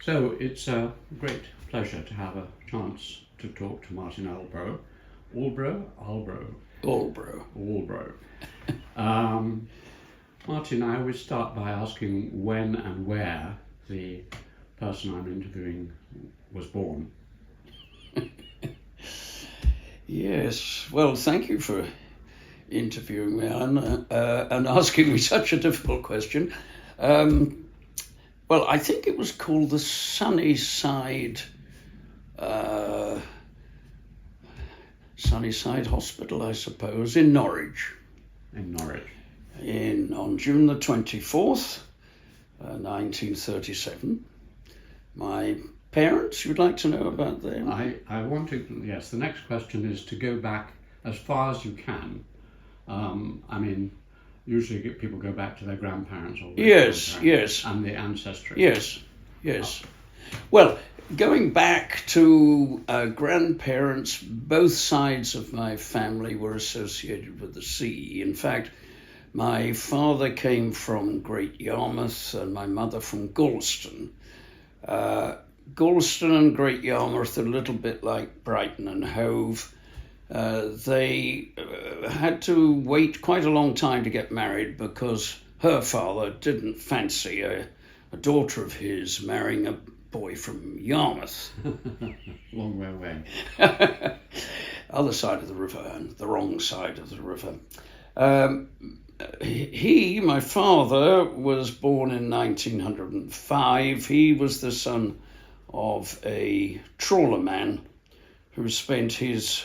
So it's a great pleasure to have a chance to talk to Martin Albrow. Albrow. Martin, I always start by asking when and where the person I'm interviewing was born. Yes, well, thank you for interviewing me and asking me such a difficult question. Well, I think it was called the Sunnyside Hospital, I suppose, in Norwich. On June the 24th, 1937. My parents, you'd like to know about them? I want to, yes, the next question is to go back as far as you can. Usually people go back to their grandparents or Yes. And the ancestry. Yes. Well, going back to grandparents, both sides of my family were associated with the sea. In fact, my father came from Great Yarmouth and my mother from Galston. Galston and Great Yarmouth are a little bit like Brighton and Hove. They had to wait quite a long time to get married because her father didn't fancy a daughter of his marrying a boy from Yarmouth. Long way away. Other side of the river and the wrong side of the river. My father, was born in 1905. He was the son of a trawlerman who spent his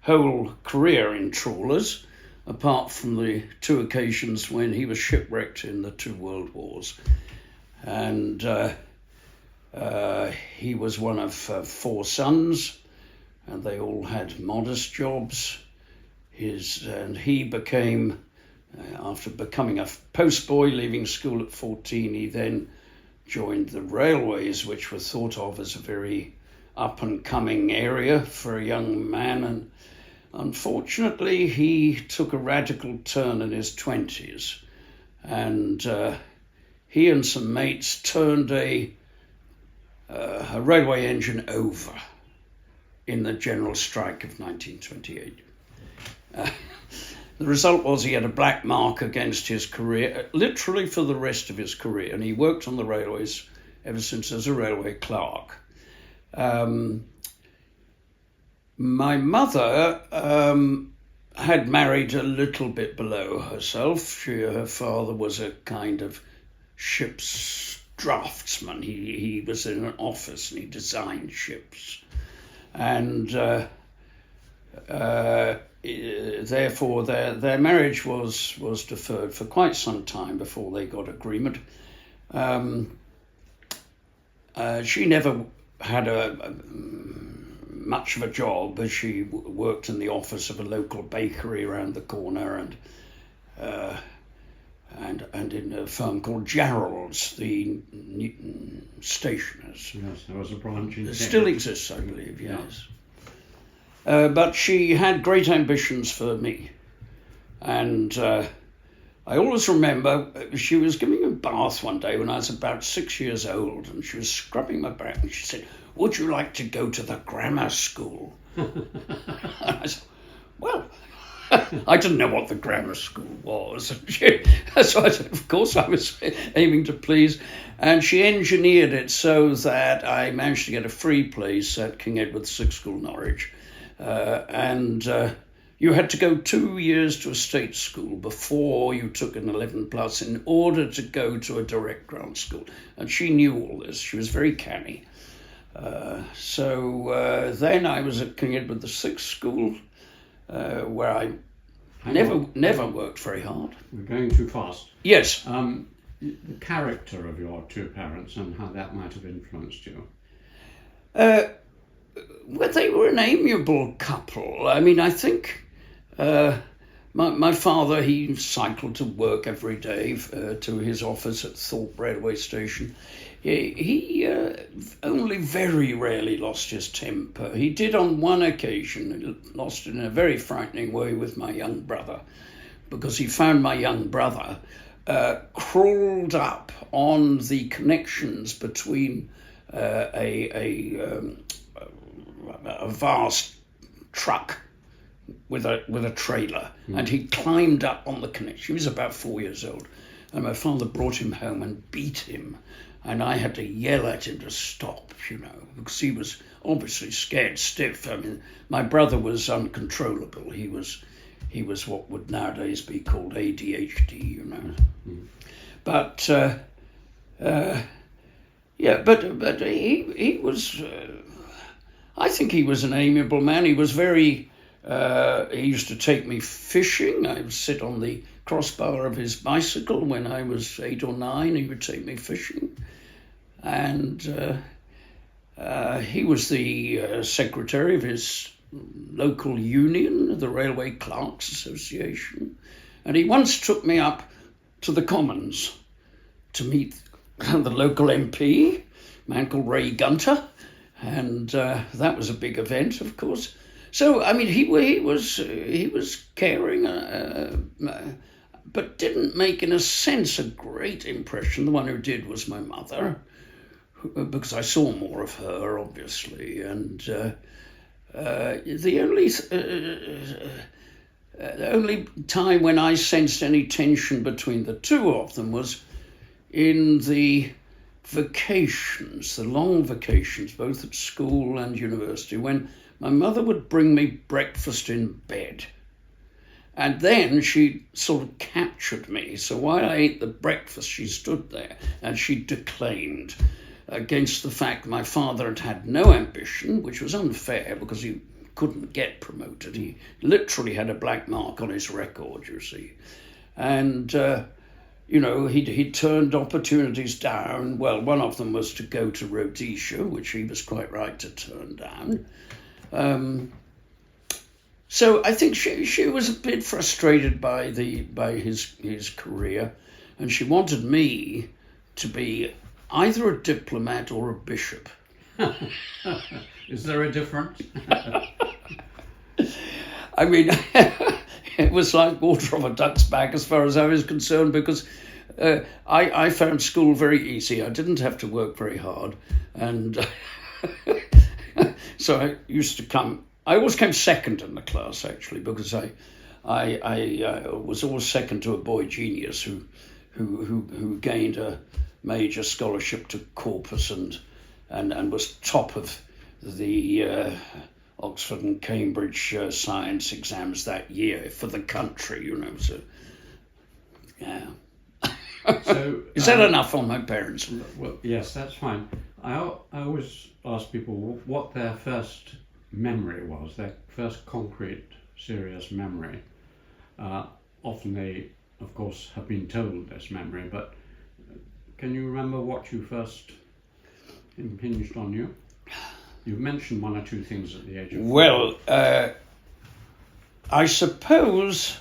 whole career in trawlers, apart from the two occasions when he was shipwrecked in the two world wars. And he was one of four sons, and they all had modest jobs. He became, after becoming a postboy, leaving school at 14, he then joined the railways, which were thought of as a very up-and-coming area for a young man, and unfortunately, he took a radical turn in his 20s, and he and some mates turned a railway engine over in the general strike of 1928. The result was he had a black mark against his career, literally for the rest of his career, and he worked on the railways ever since as a railway clerk. My mother had married a little bit below herself. Her father was a kind of ship's draftsman. He was in an office and he designed ships. And therefore their marriage was deferred for quite some time before they got agreement. She never had much of a job, as she worked in the office of a local bakery around the corner and in a firm called Jarrell's, the stationers. Yes, there was a branch in It still exists, I believe, yes. But she had great ambitions for me. And I always remember she was giving me a bath one day when I was about 6 years old, and she was scrubbing my back, and she said, "Would you like to go to the grammar school?" I said, well, I didn't know what the grammar school was. So I said, of course I was aiming to please. And she engineered it so that I managed to get a free place at King Edward VI School, Norwich. You had to go 2 years to a state school before you took an 11 plus in order to go to a direct grant school. And she knew all this. She was very canny. So then I was at King Edward VI School, where I never worked very hard. We're going too fast. Yes. The character of your two parents and how that might have influenced you. Well, they were an amiable couple. I mean, I think my father, he cycled to work every day to his office at Thorpe Railway Station. He only very rarely lost his temper. He did on one occasion, lost it in a very frightening way with my young brother, because he found my young brother crawled up on the connections between a vast truck with a trailer, and he climbed up on the connection. He was about 4 years old, and my father brought him home and beat him, and I had to yell at him to stop, because he was obviously scared stiff. I mean, my brother was uncontrollable. He was what would nowadays be called ADHD, But but he was. I think he was an amiable man. He was very. He used to take me fishing. I would sit on the crossbar of his bicycle when I was 8 or 9. He would take me fishing, and he was the secretary of his local union, the Railway Clerks Association, and he once took me up to the Commons to meet the local MP, a man called Ray Gunter, and that was a big event, of course. So I mean, he was caring, but didn't make, in a sense, a great impression. The one who did was my mother, because I saw more of her, obviously, and the only time when I sensed any tension between the two of them was in the vacations, the long vacations, both at school and university, when my mother would bring me breakfast in bed. And then she sort of captured me. So while I ate the breakfast, she stood there and she declaimed against the fact my father had no ambition, which was unfair because he couldn't get promoted. He literally had a black mark on his record, you see. And, he turned opportunities down. Well, one of them was to go to Rhodesia, which he was quite right to turn down. So I think she was a bit frustrated by his career, and she wanted me to be either a diplomat or a bishop. Is there a difference? I mean, it was like water off a duck's back as far as I was concerned, because I found school very easy. I didn't have to work very hard, and so I used to come. I always came second in the class, actually, because I was always second to a boy genius who gained a major scholarship to Corpus and was top of the Oxford and Cambridge science exams that year for the country, So, yeah. So, is that enough on my parents? Well, yes, that's fine. I always ask people what their first memory was, their first concrete, serious memory. Often they, of course, have been told this memory, but can you remember what you first impinged on you? You've mentioned one or two things at the age of 4. Well, I suppose,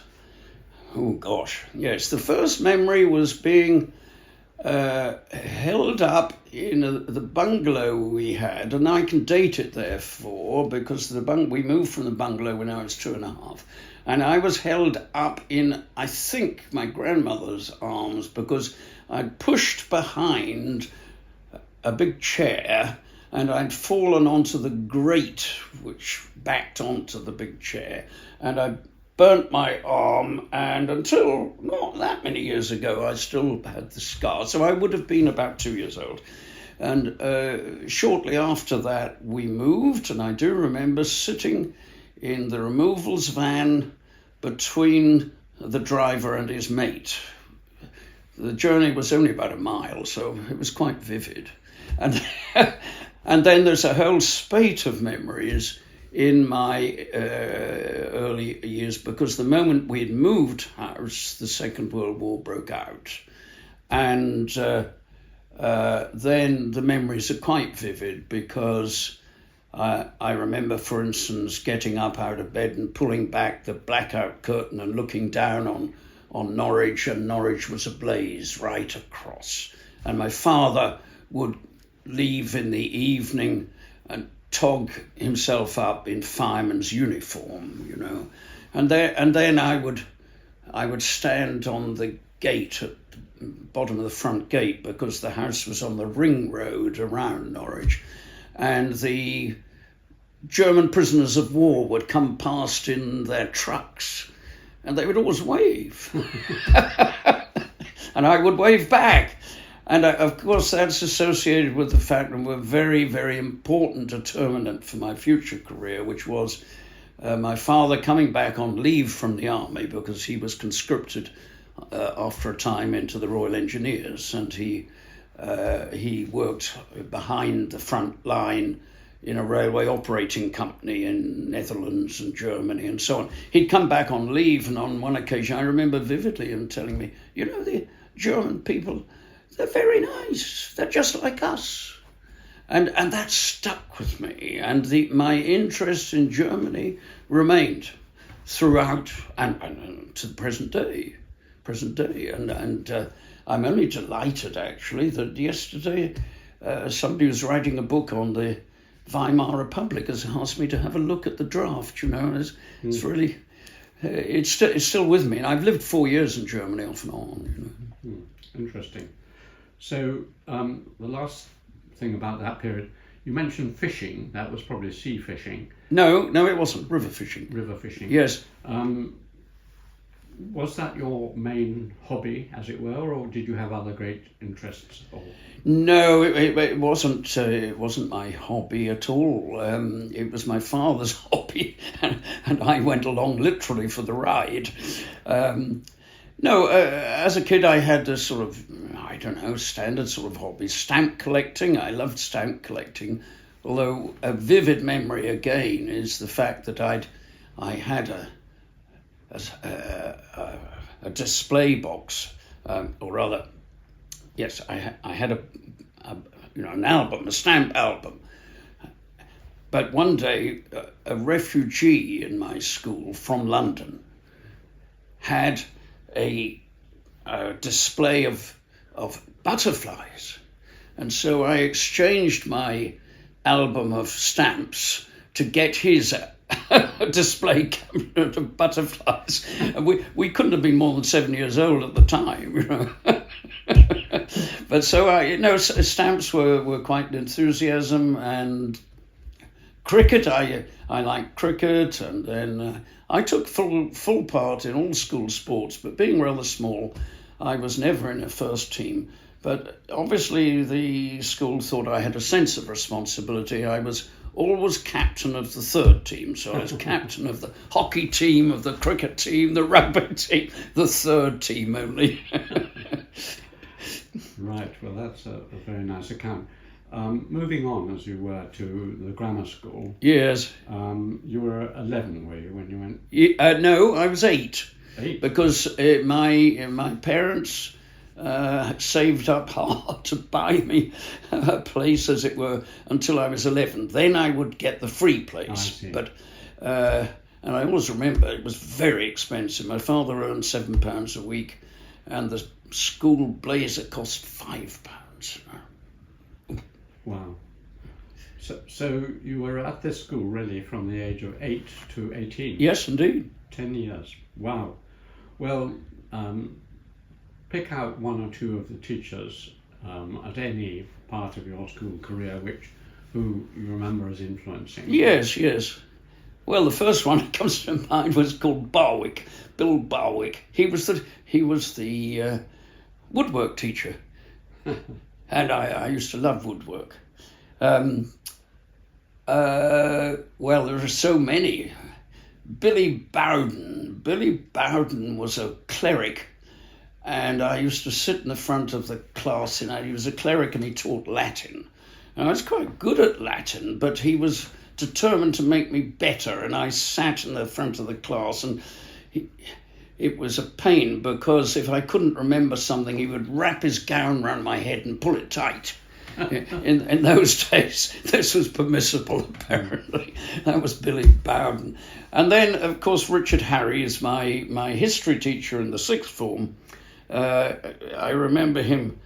yes, the first memory was being held up in the bungalow we had, and I can date it therefore because we moved from the bungalow when I was 2.5, and I was held up in, I think, my grandmother's arms because I'd pushed behind a big chair and I'd fallen onto the grate which backed onto the big chair, and I burnt my arm, and until not that many years ago I still had the scar, so I would have been about 2 years old. And shortly after that we moved, and I do remember sitting in the removals van between the driver and his mate. The journey was only about a mile, so it was quite vivid. And and then there's a whole spate of memories in my early years, because the moment we had moved house, the Second World War broke out. And then the memories are quite vivid, because I remember, for instance, getting up out of bed and pulling back the blackout curtain and looking down on Norwich, and Norwich was ablaze right across. And my father would leave in the evening and tog himself up in fireman's uniform, and then I would stand on the gate at the bottom of the front gate because the house was on the ring road around Norwich, and the German prisoners of war would come past in their trucks, and they would always wave. And I would wave back. And of course, that's associated with the fact that were very, very important determinant for my future career, which was my father coming back on leave from the army because he was conscripted after a time into the Royal Engineers, and he worked behind the front line in a railway operating company in Netherlands and Germany and so on. He'd come back on leave, and on one occasion I remember vividly him telling me, the German people, they're very nice, they're just like us. And that stuck with me, and my interest in Germany remained throughout and to the present day. And I'm only delighted, actually, that yesterday somebody was writing a book on the Weimar Republic has asked me to have a look at the draft. It's really, it's still with me, and I've lived 4 years in Germany off and on. Interesting. So the last thing about that period, you mentioned fishing. That was probably sea fishing. No, it wasn't. River fishing. River fishing. Yes. Was that your main hobby, as it were, or did you have other great interests? No, it wasn't. It wasn't my hobby at all. It was my father's hobby, and I went along literally for the ride. No, as a kid, I had this sort of, standard sort of hobby. Stamp collecting. I loved stamp collecting. Although a vivid memory again is the fact that I had a display box, or rather, yes, I had an album, a stamp album. But one day, a refugee in my school from London had a display of butterflies, and so I exchanged my album of stamps to get his display cabinet of butterflies. And we couldn't have been more than 7 years old at the time, But so stamps were quite an enthusiasm, and cricket. I liked cricket, and then I took full part in all school sports. But being rather small, I was never in a first team. But obviously, the school thought I had a sense of responsibility. I was always captain of the third team. So I was captain of the hockey team, of the cricket team, the rugby team, the third team only. Right, well, that's a very nice account. Moving on, as you were, to the grammar school. Yes. You were 11, were you, when you went? No, I was 8. 8? Because my parents saved up hard to buy me a place, as it were, until I was 11. Then I would get the free place. I see. But and I always remember it was very expensive. My father earned £7 a week, and the school blazer cost £5. Wow. So you were at this school really from the age of 8 to 18? Yes, indeed. 10 years. Wow. Well, pick out one or two of the teachers at any part of your school career who you remember as influencing. Yes. Well, the first one that comes to mind was called Barwick, Bill Barwick. He was the woodwork teacher, and I used to love woodwork. Well, there are so many. Billy Bowden was a cleric, and I used to sit in the front of the class. He was a cleric, and he taught Latin. And I was quite good at Latin, but he was determined to make me better, and I sat in the front of the class, and it was a pain, because if I couldn't remember something, he would wrap his gown round my head and pull it tight. In those days, this was permissible, apparently. That was Billy Bowden. And then, of course, Richard Harry is my history teacher in the sixth form. I remember him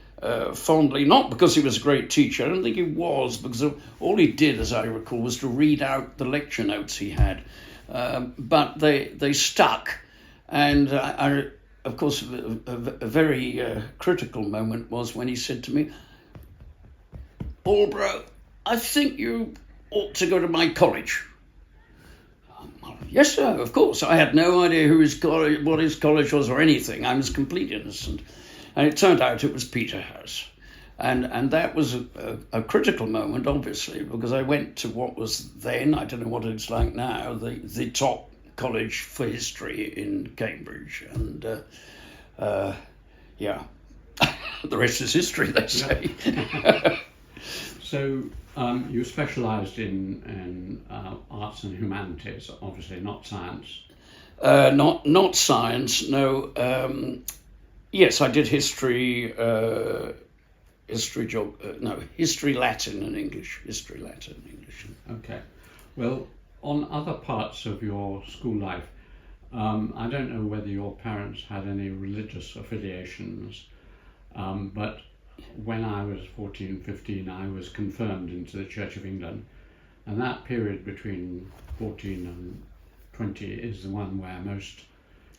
fondly, not because he was a great teacher. I don't think he was, because all he did, as I recall, was to read out the lecture notes he had. But they stuck. And of course, a very critical moment was when he said to me, "Albrow, I think you ought to go to my college." Well, yes, sir, of course. I had no idea what his college was or anything. I was completely innocent. And it turned out it was Peterhouse. And that was a critical moment, obviously, because I went to what was then, I don't know what it's like now, the top college for history in Cambridge. And, yeah, the rest is history, they say. So you specialised in arts and humanities, obviously, not science. Not science, no. Yes, I did history, history, Latin and English. History, Latin and English. Okay. Well, on other parts of your school life, I don't know whether your parents had any religious affiliations, but when I was 14, 15, I was confirmed into the Church of England, and that period between 14 and 20 is the one where most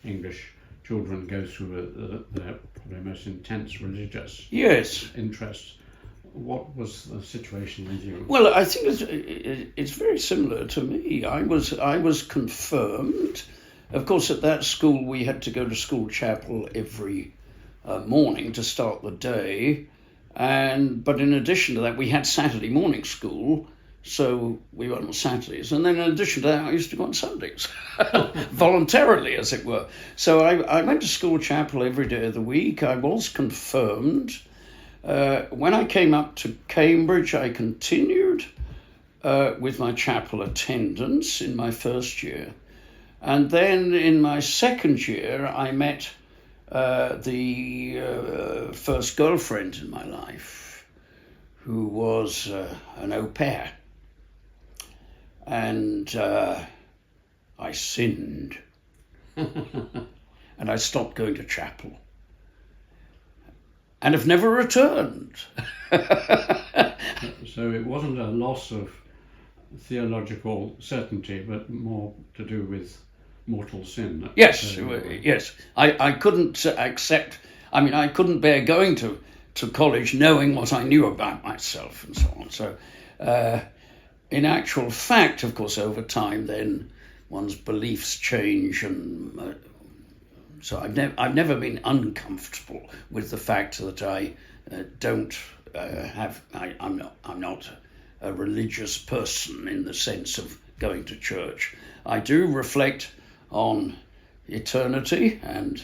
English children go through their probably most intense religious interests. What was the situation with you? Well, I think it's very similar to me. I was confirmed. Of course, at that school we had to go to school chapel every morning to start the day, but in addition to that we had Saturday morning school, so we went on Saturdays, and then in addition to that I used to go on Sundays, voluntarily as it were. So I went to school chapel every day of the week. I was confirmed. When I came up to Cambridge, I continued with my chapel attendance in my first year, and then in my second year I met the first girlfriend in my life, who was an au pair. And I sinned. And I stopped going to chapel. And have never returned. So it wasn't a loss of theological certainty, but more to do with mortal sin. Yes. I couldn't accept, I couldn't bear going to college knowing what I knew about myself and so on. So in actual fact, of course, over time then one's beliefs change, and so I've never been uncomfortable with the fact that I I'm not a religious person in the sense of going to church. I do reflect on eternity and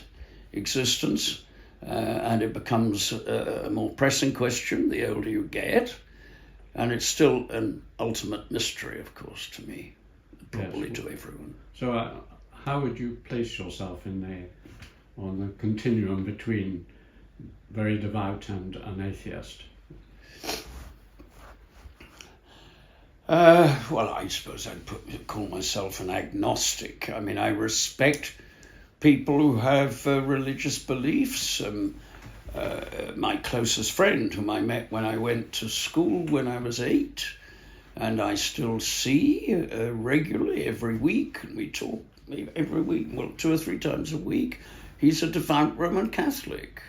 existence, and it becomes a more pressing question the older you get, and it's still an ultimate mystery, of course, to me, probably to everyone. So how would you place yourself on the continuum between very devout and an atheist? Well, I suppose I'd call myself an agnostic. I respect people who have religious beliefs. My closest friend, whom I met when I went to school when I was 8, and I still see regularly every week, and we talk every week, well, 2 or 3 times a week. He's a devout Roman Catholic,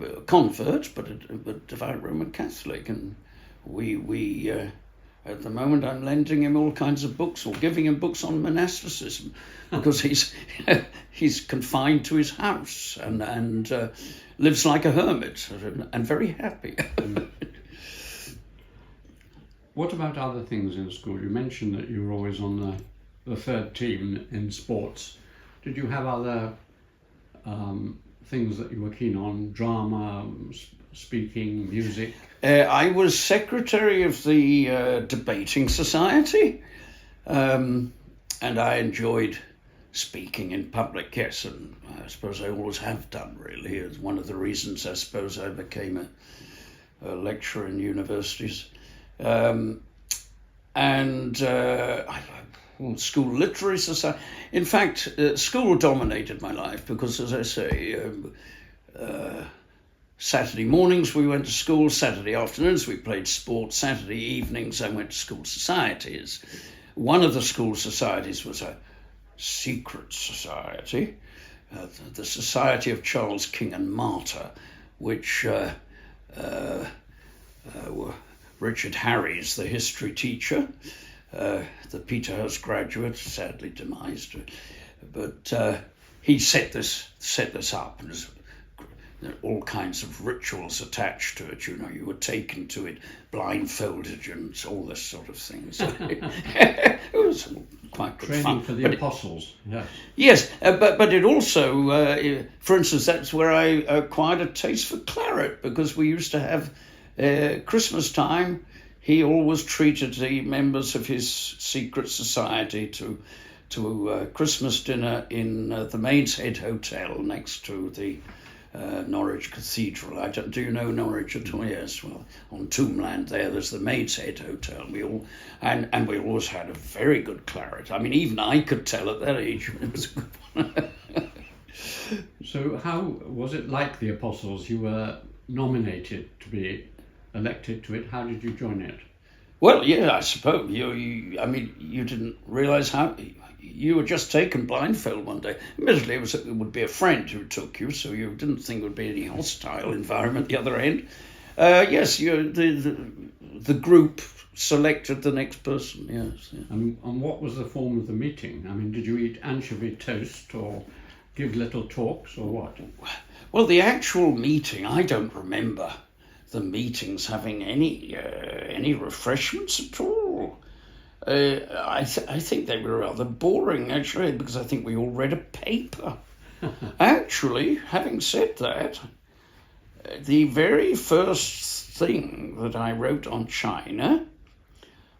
a convert, but a devout Roman Catholic, and we at the moment I'm lending him all kinds of books, or giving him books on monasticism, because he's confined to his house and lives like a hermit and very happy. What about other things in school? You mentioned that you were always on the third team in sports. Did you have other things that you were keen on? Drama, speaking, music? I was secretary of the debating society, and I enjoyed speaking in public, yes, and I suppose I always have done, really. It's one of the reasons I suppose I became a lecturer in universities. School literary society. In fact, school dominated my life because, as I say, Saturday mornings we went to school, Saturday afternoons we played sport, Saturday evenings I went to school societies. One of the school societies was a secret society, the Society of Charles King and Martyr, which Richard Harries, the history teacher, the Peterhouse graduate, sadly demised, but he set this up, and there are all kinds of rituals attached to it. You know, you were taken to it blindfolded and all this sort of thing. So it was quite good training fun. for the apostles. Yes. Yes, but it also, for instance, that's where I acquired a taste for claret, because we used to have Christmas time. He always treated the members of his secret society to Christmas dinner in the Maid's Head Hotel next to the Norwich Cathedral. Do you know Norwich at all? Yes. Well, on Tombland there's the Maid's Head Hotel. We always had a very good claret. I mean, even I could tell at that age when it was a good one. So how was it like the apostles? You were nominated to be elected to it. How did you join it? Well, yeah, I suppose you didn't realise how. You were just taken blindfold one day. Admittedly, it would be a friend who took you, so you didn't think there would be any hostile environment at the other end. Yes, the group selected the next person, yes. Yeah. And what was the form of the meeting? I mean, did you eat anchovy toast or give little talks or what? Well, the actual meeting, I don't remember the meetings having any refreshments at all. I think they were rather boring, actually, because I think we all read a paper. Actually, having said that, the very first thing that I wrote on China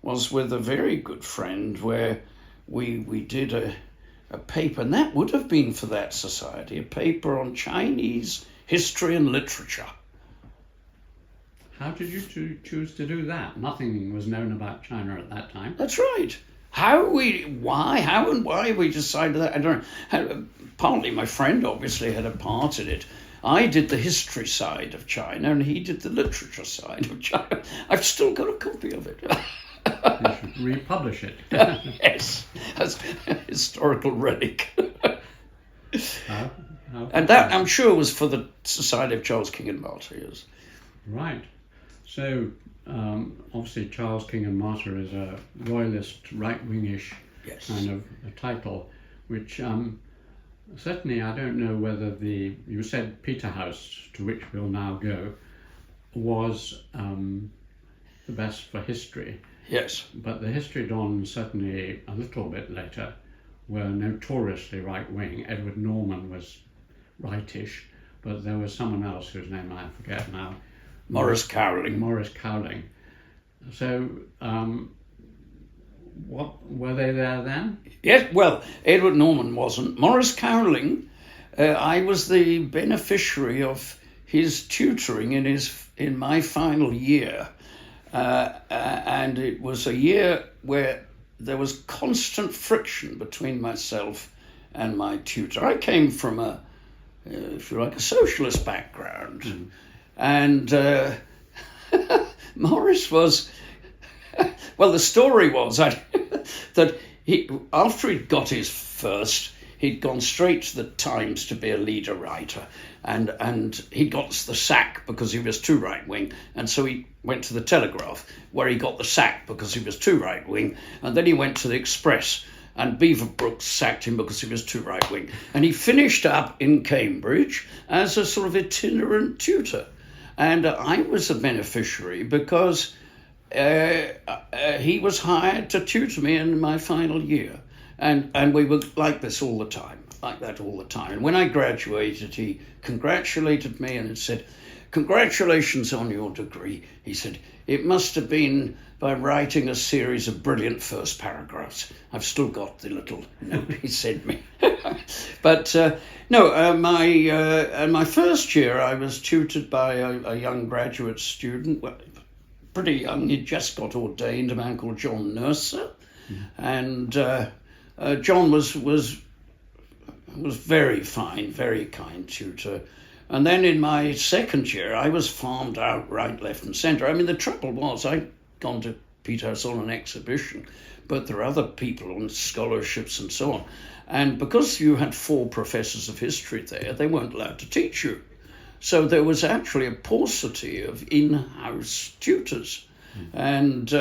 was with a very good friend, where we did a paper, and that would have been for that society, a paper on Chinese history and literature. How did you choose to do that? Nothing was known about China at that time. That's right. How and why we decided that, I don't know. Partly my friend obviously had a part in it. I did the history side of China, and he did the literature side of China. I've still got a copy of it. You should republish it. Yes, as a historical relic. How And that, I'm sure, was for the Society of Charles King and Martyr. Yes. Right. So, obviously, Charles King and Martyr is a royalist, right-wingish kind of a title, which certainly I don't know whether you said Peterhouse, to which we'll now go, was the best for history. Yes. But the history dons, certainly a little bit later, were notoriously right-wing. Edward Norman was rightish, but there was someone else whose name I forget now. Maurice Cowling. Maurice Cowling. So, what were they there then? Yes, well, Edward Norman wasn't. Maurice Cowling, I was the beneficiary of his tutoring in my final year. And it was a year where there was constant friction between myself and my tutor. I came from if you like, a socialist background. Mm. And Maurice was, well, the story was that after he'd got his first, he'd gone straight to the Times to be a leader writer, and he got the sack because he was too right-wing, and so he went to the Telegraph, where he got the sack because he was too right-wing, and then he went to the Express, and Beaverbrook sacked him because he was too right-wing, and he finished up in Cambridge as a sort of itinerant tutor. And I was a beneficiary because he was hired to tutor me in my final year. And we were like that all the time. And when I graduated, he congratulated me and said, "Congratulations on your degree." He said, "It must have been by writing a series of brilliant first paragraphs." I've still got the little note he sent me. But my first year I was tutored by a young graduate student, pretty young. He'd just got ordained, a man called John Nurser. And John was very fine, very kind tutor. And then in my second year, I was farmed out right, left and centre. I mean, the trouble was I'd gone to Peterhouse on an exhibition, but there are other people on scholarships and so on. And because you had 4 professors of history there, they weren't allowed to teach you. So there was actually a paucity of in-house tutors. And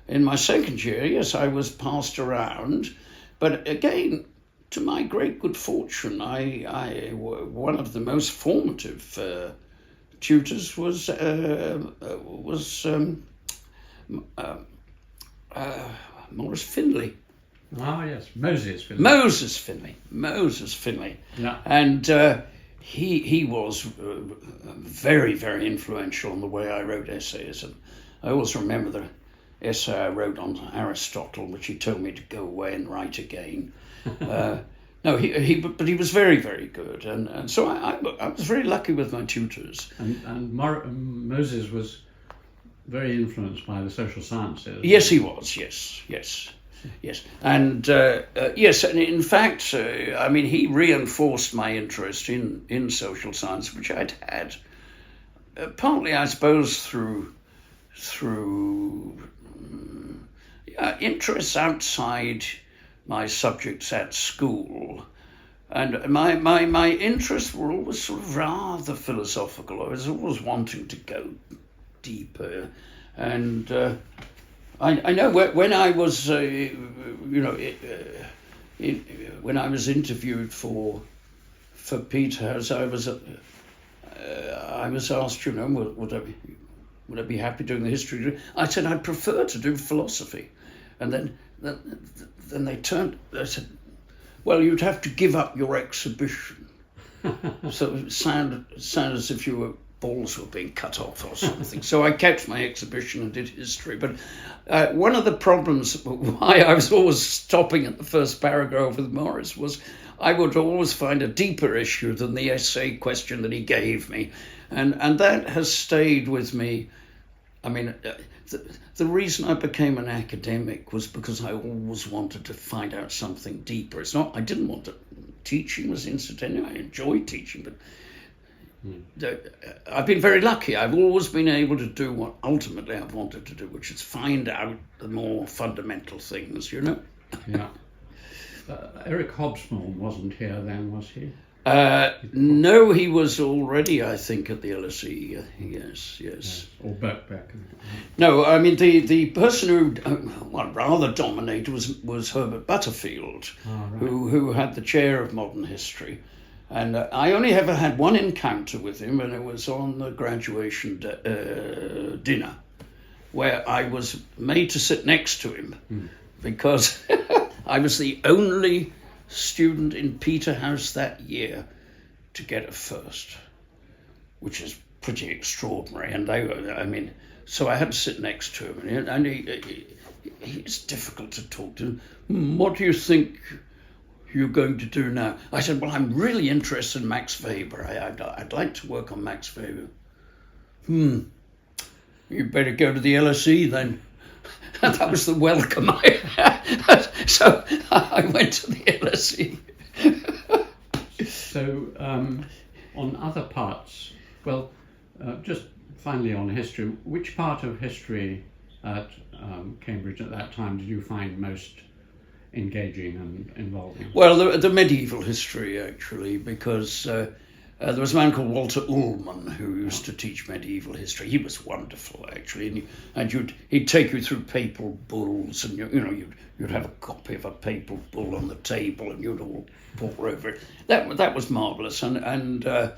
in my second year, yes, I was passed around. But again, to my great good fortune, one of the most formative tutors was Morris Finlay. Ah, yes, Moses Finlay. Moses Finlay. Yeah. And he was very, very influential on the way I wrote essays. And I always remember the essay I wrote on Aristotle, which he told me to go away and write again. No, but he was very, very good. And so I was very lucky with my tutors. And Moses was very influenced by the social sciences. Yes, he was. Yes. And yes, and in fact, he reinforced my interest in social science, which I'd had partly, I suppose, through interests outside my subjects at school. And my interests were always sort of rather philosophical. I was always wanting to go deeper. And I know when I was, when I was interviewed for Peterhouse, I was asked, would I be happy doing the history degree? I said I'd prefer to do philosophy, and then they said, well, you'd have to give up your exhibition. So it sounded as if your balls were being cut off or something. So I kept my exhibition and did history. But one of the problems why I was always stopping at the first paragraph with Morris was I would always find a deeper issue than the essay question that he gave me. And that has stayed with me. I mean, the reason I became an academic was because I always wanted to find out something deeper. It's not, I didn't want to, teaching was incidental. I enjoyed teaching, but I've been very lucky. I've always been able to do what ultimately I've wanted to do, which is find out the more fundamental things, Yeah. Eric Hobsbawm wasn't here then, was he? No, he was already, I think, at the LSE. Yes. Or Birkbeck. No, I mean, the person who rather dominated was Herbert Butterfield, right. who had the chair of modern history. And I only ever had one encounter with him, and it was on the graduation dinner, where I was made to sit next to him because I was the only student in Peterhouse that year to get a first, which is pretty extraordinary. And so I had to sit next to him, and he's difficult to talk to. What do you think you're going to do now? I said, well, I'm really interested in Max Weber. I'd like to work on Max Weber. You better go to the LSE then. And that was the welcome I had. So I went to the LSE. So on other parts, well, just finally on history, which part of history at Cambridge at that time did you find most engaging and involving? Well, the medieval history, actually, because there was a man called Walter Ullman who used to teach medieval history. He was wonderful, actually, and he'd take you through papal bulls, and you'd have a copy of a papal bull on the table, and you'd all pore over it. That was marvelous, and of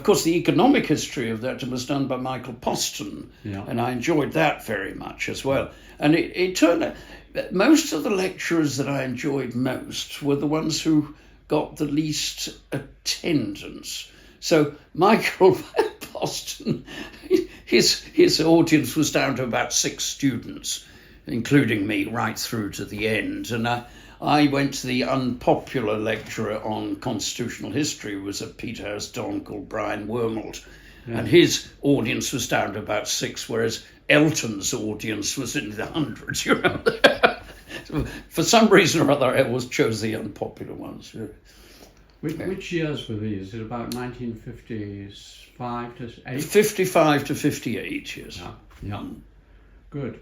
course the economic history of that was done by Michael Poston, and I enjoyed that very much as well. And it turned out that most of the lecturers that I enjoyed most were the ones who got the least attendance. So Michael Poston, his audience was down to about 6 students, including me, right through to the end. And I went to the unpopular lecturer on constitutional history, who was a Peterhouse Don called Brian Wormald. Yeah. And his audience was down to about 6, whereas Elton's audience was in the hundreds, So for some reason or other, I always chose the unpopular ones. Which years were these? Is it about 1955 to 8? 55 to 58, yes. Yeah. Good.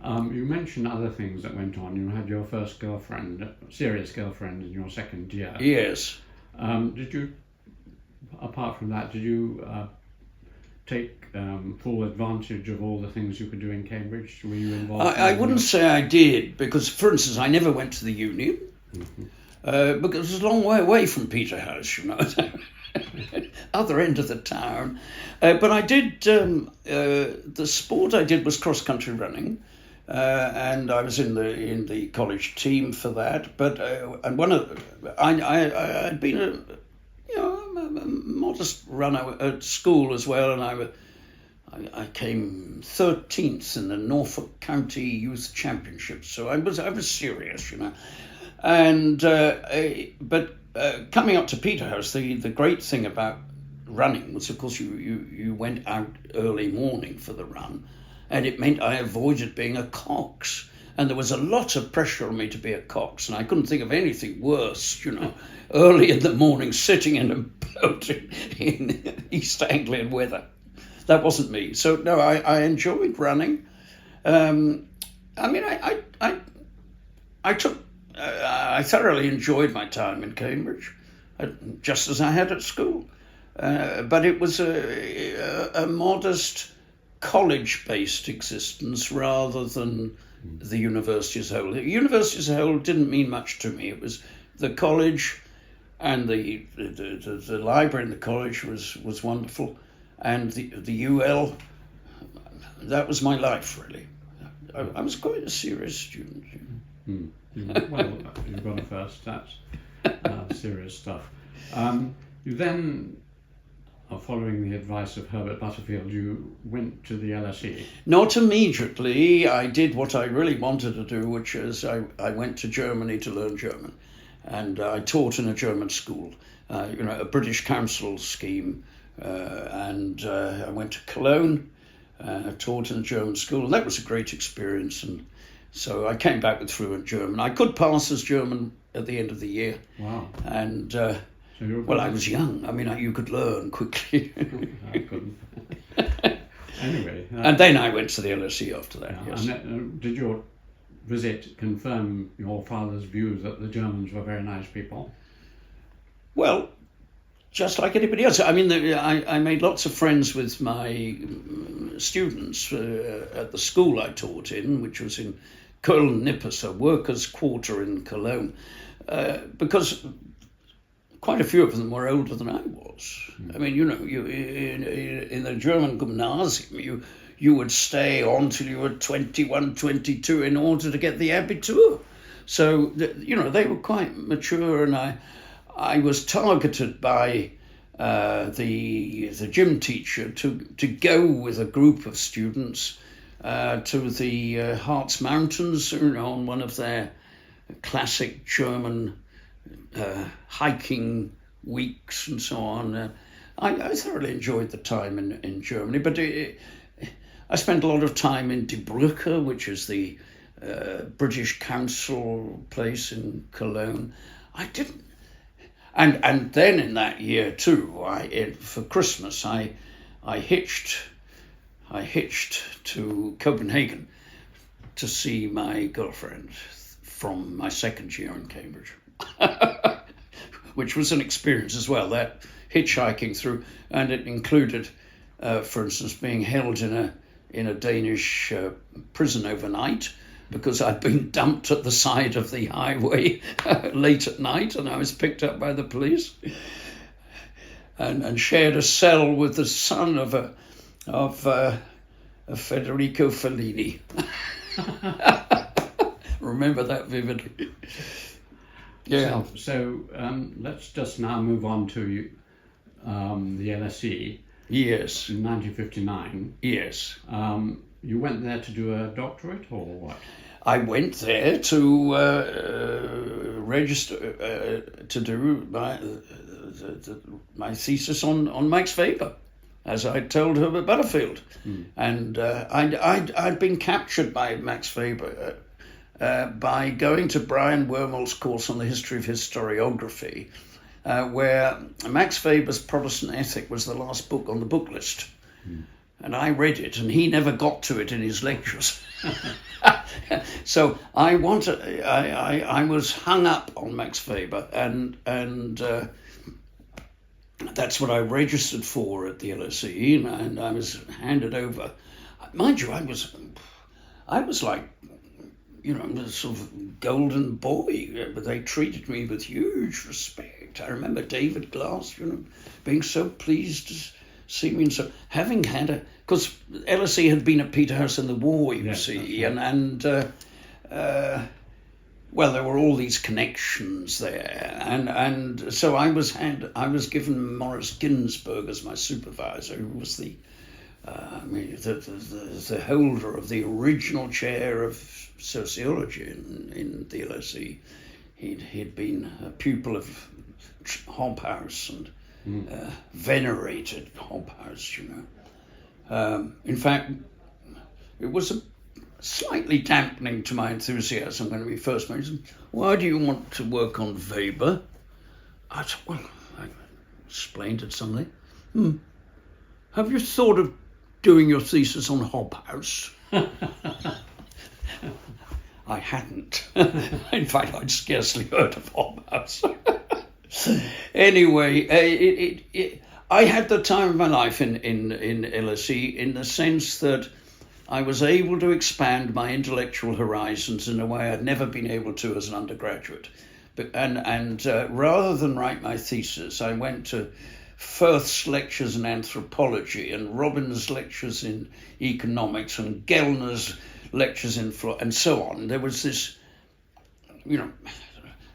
You mentioned other things that went on. You had your first girlfriend, serious girlfriend, in your second year. Yes. Did you, apart from that, did you take full advantage of all the things you could do in Cambridge? Were you involved? I wouldn't say I did, because, for instance, I never went to the Union, because it was a long way away from Peterhouse, you know, other end of the town. But I did, the sport I did was cross-country running, and I was in the college team for that. But and I'd been a modest runner at school as well, and I came 13th in the Norfolk County Youth Championships, so I was serious, you know. And but coming up to Peterhouse, the great thing about running was, of course, you went out early morning for the run, and it meant I avoided being a cox. And there was a lot of pressure on me to be a cox, and I couldn't think of anything worse, you know, early in the morning sitting in a boat in East Anglian weather. That wasn't me. So, no, I enjoyed running. I mean, I thoroughly enjoyed my time in Cambridge, just as I had at school. But it was a modest college-based existence rather than the university as a whole. The university as a whole didn't mean much to me. It was the college, and the library in the college was wonderful, and the UL. That was my life, really. I was quite a serious student. Well, you've got a first. That's serious stuff. You then, following the advice of Herbert Butterfield, you went to the LSE. Not immediately. I did what I really wanted to do, which is I went to Germany to learn German, and I taught in a German school, a British Council scheme, and I went to Cologne. I taught in a German school, and that was a great experience. And so I came back with fluent German. I could pass as German at the end of the year. Wow. And I was young. I mean, you could learn quickly. I couldn't. Anyway. And then I went to the LSE after that, yes. And did your visit confirm your father's view that the Germans were very nice people? Well, just like anybody else. I mean, I made lots of friends with my students at the school I taught in, which was in Köln-Nippes, a workers' quarter in Cologne, because quite a few of them were older than I was. I mean, you in the German gymnasium, you would stay on till you were 21, 22 in order to get the Abitur. So, they were quite mature, and I was targeted by the gym teacher to go with a group of students to the Harz Mountains, on one of their classic German hiking weeks and so on. I thoroughly enjoyed the time in Germany, but I spent a lot of time in Die Brücke, which is the British Council place in Cologne. I didn't. And then in that year too, for Christmas, I hitched to Copenhagen to see my girlfriend from my second year in Cambridge, which was an experience as well. That hitchhiking through, and it included, for instance, being held in a Danish prison overnight, because I'd been dumped at the side of the highway late at night, and I was picked up by the police, and shared a cell with the son of Federico Fellini. Remember that vividly. Yeah. So let's just now move on to the LSE. Yes. In 1959. Yes. You went there to do a doctorate, or what? I went there to register to do my thesis on Max Weber, as I told Herbert Butterfield. And I'd been captured by Max Weber by going to Brian Wormel's course on the history of historiography, where Max Weber's Protestant Ethic was the last book on the book list. and I read it, and he never got to it in his lectures. So I was hung up on Max Weber, and that's what I registered for at the LSE, and I was handed over. Mind you, I was like, a sort of golden boy, but they treated me with huge respect. I remember David Glass, being so pleased to see me, and so having had because LSE had been at Peterhouse in the war, you see, right. and well, there were all these connections there, and so I was given Maurice Ginsberg as my supervisor, who was the holder of the original chair of sociology in the LSE. He'd been a pupil of Hobhouse and venerated Hobhouse, in fact, it was slightly dampening to my enthusiasm when we first met. Why do you want to work on Weber? I explained it something. Have you thought of doing your thesis on Hobhouse? I hadn't. In fact, I'd scarcely heard of Hobhouse. Anyway, I had the time of my life in LSE, in the sense that I was able to expand my intellectual horizons in a way I'd never been able to as an undergraduate. And rather than write my thesis, I went to Firth's lectures in anthropology and Robbins' lectures in economics and Gellner's lectures in and so on. There was this,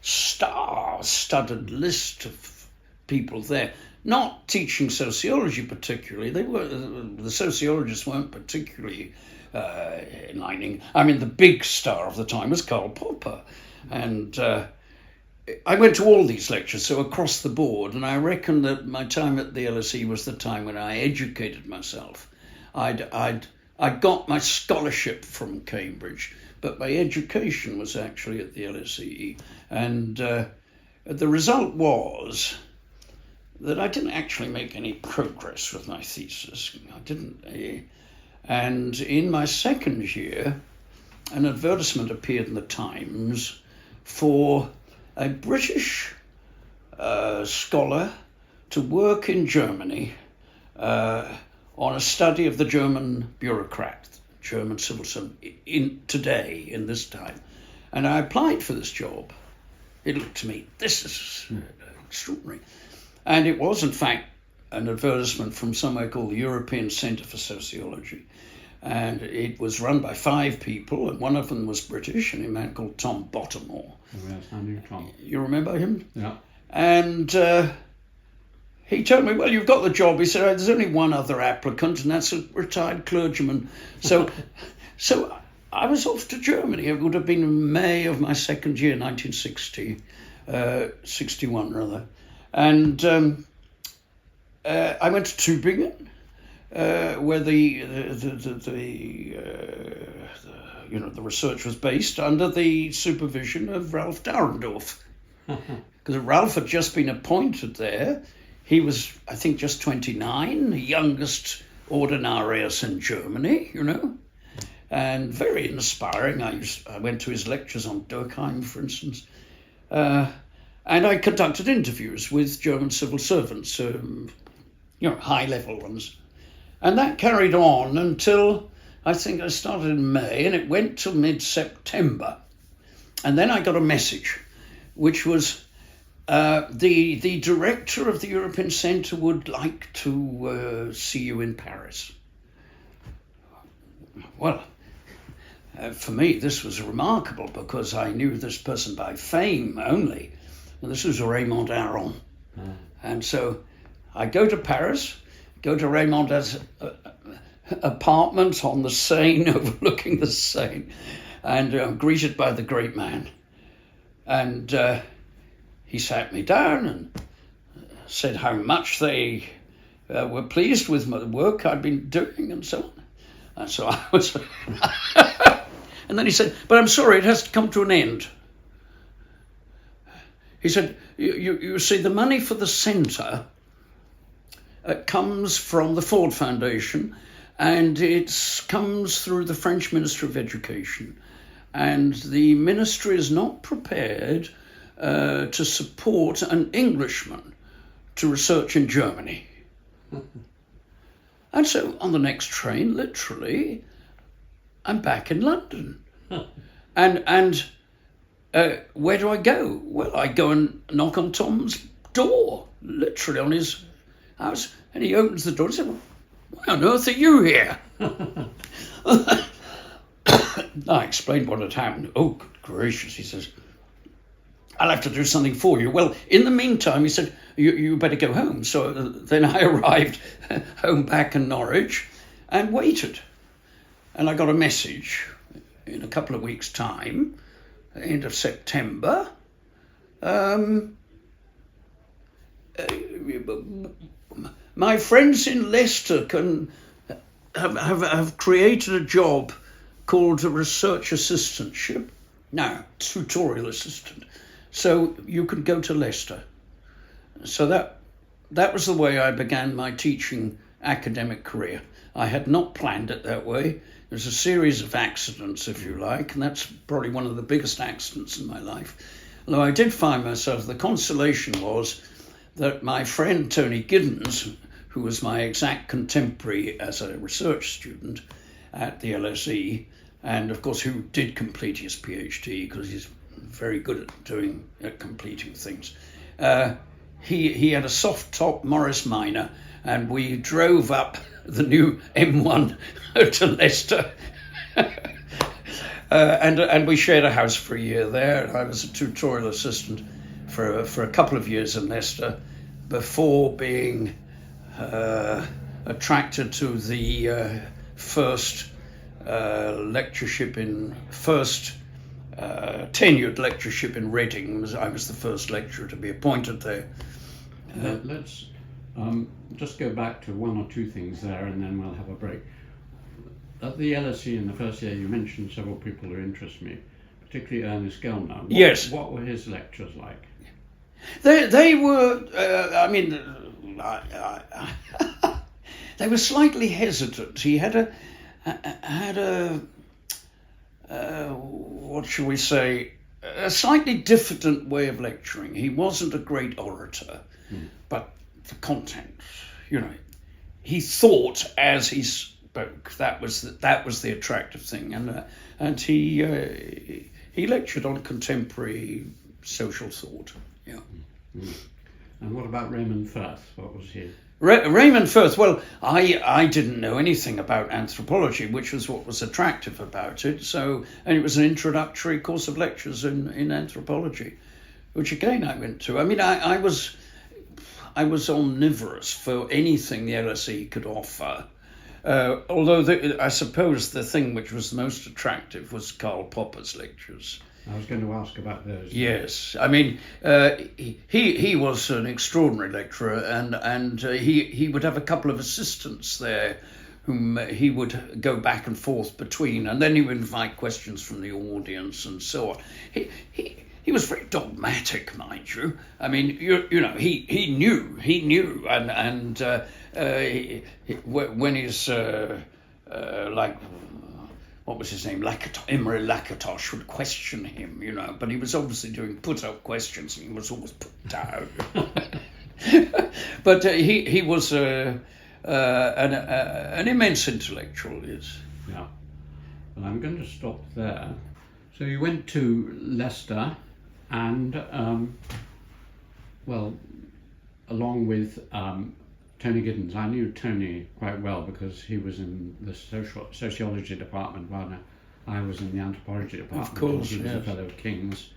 star-studded list of people there, not teaching sociology particularly. The sociologists weren't particularly enlightening. I mean, the big star of the time was Karl Popper, and I went to all these lectures, so across the board, and I reckon that my time at the LSE was the time when I educated myself. I got my scholarship from Cambridge, but my education was actually at the LSE, and the result was that I didn't actually make any progress with my thesis. I didn't. And in my second year, an advertisement appeared in the Times for a British scholar to work in Germany on a study of the German bureaucrat, German civil servant, in this time. And I applied for this job. It looked to me, this is extraordinary. And it was, in fact, an advertisement from somewhere called the European Centre for Sociology. And it was run by 5 people, and one of them was British, and a man called Tom Bottomore. Yes, I knew Tom. You remember him? Yeah. And he told me, well, you've got the job. He said, there's only one other applicant, and that's a retired clergyman. So I was off to Germany. It would have been May of my second year, 1960, 61 rather. And I went to Tübingen, where the research was based under the supervision of Ralph Dahrendorf. Because Ralph had just been appointed there. He was, I think, just 29, the youngest ordinarius in Germany, and very inspiring. I went to his lectures on Durkheim, for instance, and I conducted interviews with German civil servants, high-level ones. And that carried on until, I think I started in May, and it went till mid-September. And then I got a message, which was the director of the European Centre would like to see you in Paris. Well, for me, this was remarkable because I knew this person by fame only. And this was Raymond Aron. And so I go to Paris, go to Raymond's apartment on the Seine, overlooking the Seine, and I'm greeted by the great man. And he sat me down and said how much they were pleased with the work I'd been doing and so on. And so I was... And then he said, but I'm sorry, it has to come to an end. He said, you see, the money for the centre comes from the Ford Foundation, and it comes through the French Ministry of Education. And the ministry is not prepared to support an Englishman to research in Germany. And so on the next train, literally, I'm back in London. And where do I go? Well, I go and knock on Tom's door, literally on his house. And he opens the door and said, "Why on earth are you here?" I explained what had happened. "Oh, good gracious," he says, "I'll have to do something for you." Well, in the meantime, he said, you better go home. So then I arrived home back in Norwich and waited. And I got a message in a couple of weeks' time, end of September. My friends in Leicester have created a job called a research assistantship. No, tutorial assistant. So you can go to Leicester. So that was the way I began my teaching academic career. I had not planned it that way. It was a series of accidents, if you like, and that's probably one of the biggest accidents in my life. Although I did find myself, the consolation was that my friend Tony Giddens, who was my exact contemporary as a research student at the LSE, and of course who did complete his PhD because he's very good at completing things. He had a soft top Morris Minor, and we drove up the new M1 to Leicester. And we shared a house for a year there. I was a tutorial assistant for a couple of years in Leicester before being attracted to the first tenured lectureship in Reading. I was the first lecturer to be appointed there. Let's just go back to one or two things there, and then we'll have a break. At the LSE in the first year, you mentioned several people who interest me, particularly Ernest Gellner. Yes. What were his lectures like? They were, they were slightly hesitant. He had a what shall we say, a slightly diffident way of lecturing. He wasn't a great orator, but the content, he thought as he spoke. That was the attractive thing, and he lectured on contemporary social thought. Yeah. And what about Raymond Firth? What was he? Raymond Firth, well, I didn't know anything about anthropology, which was what was attractive about it. And it was an introductory course of lectures in anthropology, which again I went to. I mean, I was omnivorous for anything the LSE could offer. Although I suppose the thing which was most attractive was Karl Popper's lectures. I was going to ask about those. Yes, I mean, he was an extraordinary lecturer, and he would have a couple of assistants there whom he would go back and forth between, and then he would invite questions from the audience and so on. He was very dogmatic, mind you. I mean, he knew, and when he's like, what was his name? Imre Lakatosh would question him, but he was obviously doing put-up questions, and he was always put down. But he was an immense intellectual, yes. Yeah. Well, I'm going to stop there. So you went to Leicester, and along with Tony Giddens. I knew Tony quite well because he was in the sociology department while I was in the anthropology department. Of course, he was a fellow of King's.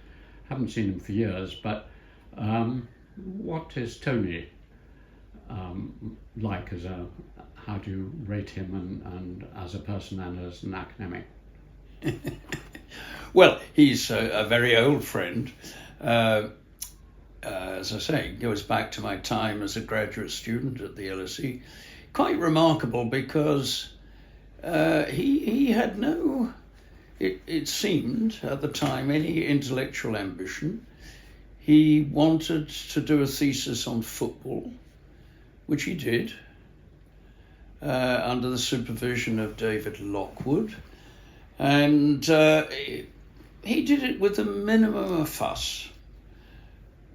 Haven't seen him for years, but what is Tony like how do you rate him and as a person and as an academic? Well, he's a very old friend. As I say, it goes back to my time as a graduate student at the LSE. Quite remarkable because he had no, it seemed at the time, any intellectual ambition. He wanted to do a thesis on football, which he did. under the supervision of David Lockwood, and he did it with a minimum of fuss.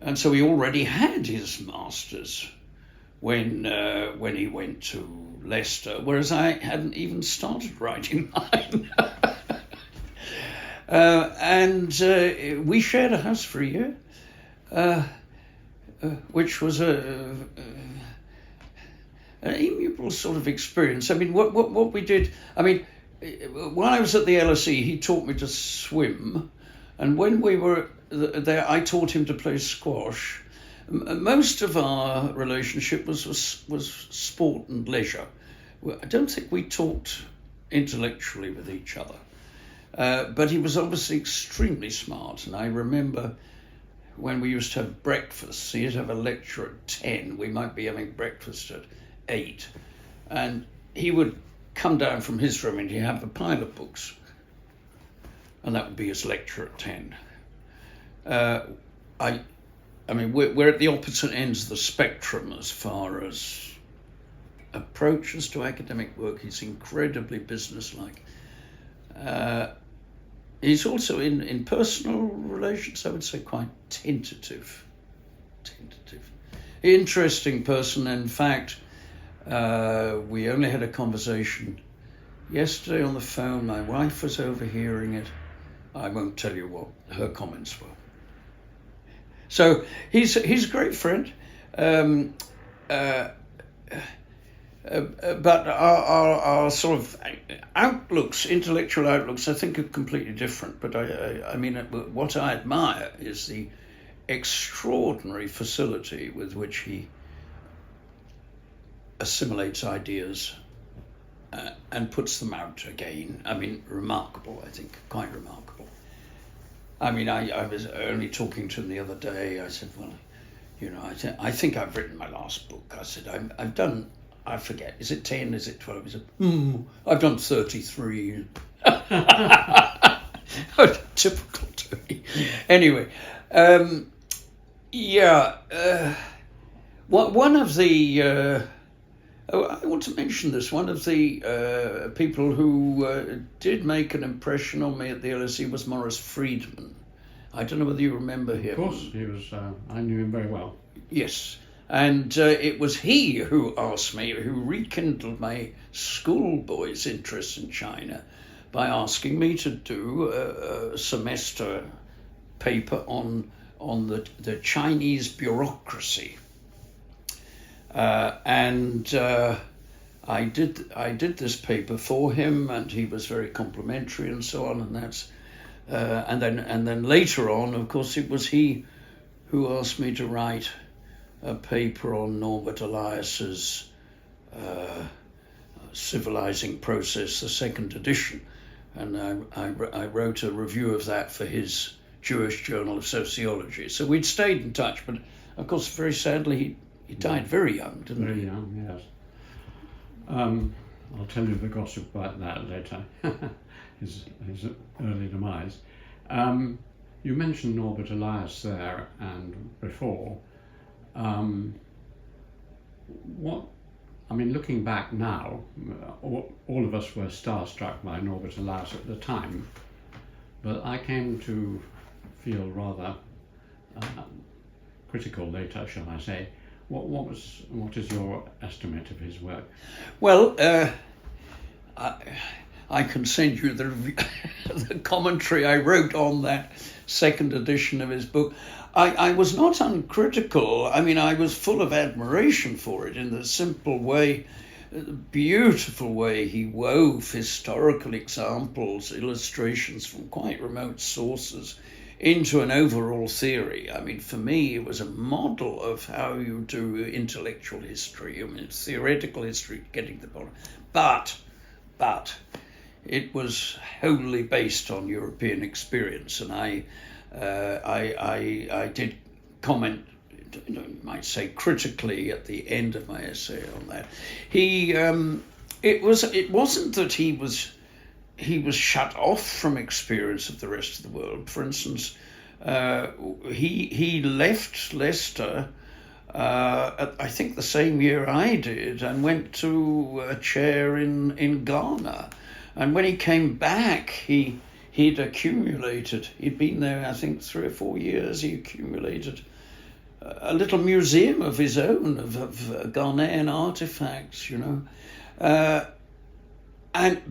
And so he already had his master's when he went to Leicester, whereas I hadn't even started writing mine. And we shared a house for a year, which was an amiable sort of experience. I mean, what we did, I mean, while I was at the LSE, he taught me to swim, and when we were there, I taught him to play squash. Most of our relationship was sport and leisure. I don't think we talked intellectually with each other. But he was obviously extremely smart, and I remember when we used to have breakfast, he'd have a lecture at 10, we might be having breakfast at 8, and he would come down from his room and he'd have a pile of books, and that would be his lecture at 10. I mean, we're at the opposite ends of the spectrum as far as approaches to academic work. He's incredibly businesslike. He's also in personal relations, I would say, quite tentative. Interesting person. In fact, we only had a conversation yesterday on the phone. My wife was overhearing it. I won't tell you what her comments were. So he's a great friend. But our sort of outlooks, intellectual outlooks, I think are completely different. But I mean, what I admire is the extraordinary facility with which he assimilates ideas and puts them out again. I mean, remarkable, I think, quite remarkable. I mean, I was only talking to him the other day. I said, well, you know, I think I've written my last book. I said, I've done, I forget, is it 10, is it 12? He said, I've done 33. Typical to me. Anyway, one of the, I want to mention this, one of the people who did make an impression on me at the LSE was Maurice Friedman. I don't know whether you remember him. Of course, he was, I knew him very well. Yes. And it was he who asked me, who rekindled my schoolboy's interest in China by asking me to do a semester paper on the Chinese bureaucracy. And I did this paper for him, and he was very complimentary and so on, and that's and then later on, of course, it was he who asked me to write a paper on Norbert Elias's Civilizing Process, the second edition, and I wrote a review of that for his Jewish Journal of Sociology. So we'd stayed in touch, but of course, very sadly, he died very young, didn't he? Very young, yes. I'll tell you the gossip about that later, his early demise. You mentioned Norbert Elias there and before. Looking back now, all of us were starstruck by Norbert Elias at the time, but I came to feel rather critical later, shall I say. What is your estimate of his work? Well, I can send you the commentary I wrote on that second edition of his book. I was not uncritical. I mean, I was full of admiration for it in the simple way, beautiful way he wove historical examples, illustrations from quite remote sources into an overall theory. I mean, for me, it was a model of how you do intellectual history. I mean, it's theoretical history, getting to the bottom. But it was wholly based on European experience, and I did comment, you might say, critically at the end of my essay on that. It wasn't that he was shut off from experience of the rest of the world. For instance, he left Leicester I think the same year I did, and went to a chair in Ghana. And when he came back, he'd accumulated. He'd been there, I think, 3 or 4 years. He accumulated a little museum of his own of Ghanaian artifacts, you know.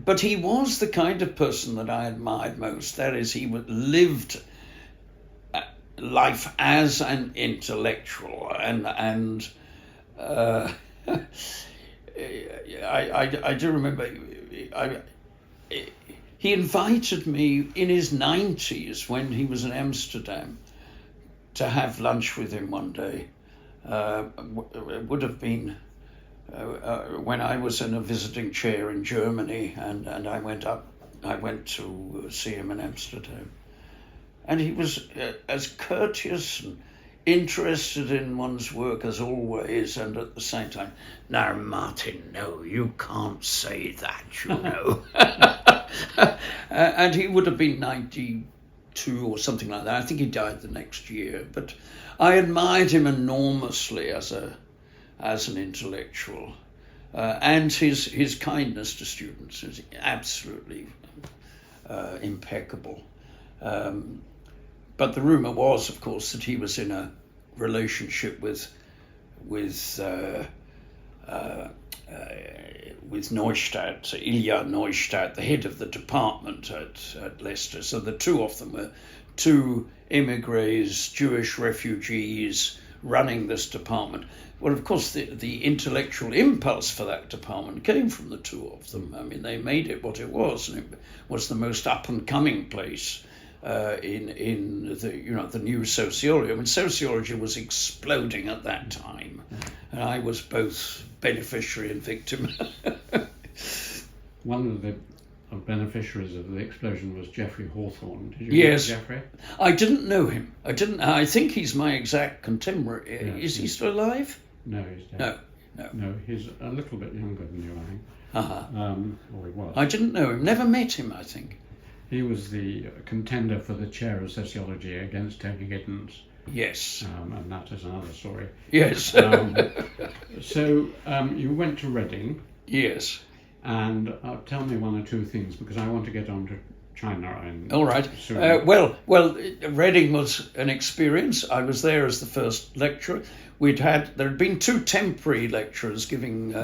But he was the kind of person that I admired most. That is, he lived life as an intellectual, and I do remember he invited me in his 90s when he was in Amsterdam to have lunch with him one day. It would have been when I was in a visiting chair in Germany, and I went to see him in Amsterdam. And he was as courteous and interested in one's work as always, and at the same time, "Now, Martin, no, you can't say that, you know." And he would have been 92 or something like that. I think he died the next year. But I admired him enormously as an intellectual, and his kindness to students is absolutely impeccable. But the rumour was, of course, that he was in a relationship with Neustadt, Ilya Neustadt, the head of the department at Leicester. So the two of them were two immigrants, Jewish refugees, running this department. Well, of course, the intellectual impulse for that department came from the two of them. I mean, they made it what it was, and it was the most up-and-coming place in the new sociology. I mean, sociology was exploding at that time, and I was both beneficiary and victim. One of the beneficiaries of the explosion was Geoffrey Hawthorne. Did you Yes. meet Geoffrey? I didn't know him. I think he's my exact contemporary. Yeah, Is he still alive? No, he's dead. No. No, he's a little bit younger than you, I think. Uh-huh. Or he was. I didn't know him. Never met him, I think. He was the contender for the chair of sociology against Tony Giddens. Yes. And that is another story. Yes. So you went to Reading. Yes. And tell me one or two things, because I want to get on to China. All right. Well, Reading was an experience. I was there as the first lecturer. There had been 2 temporary lecturers giving,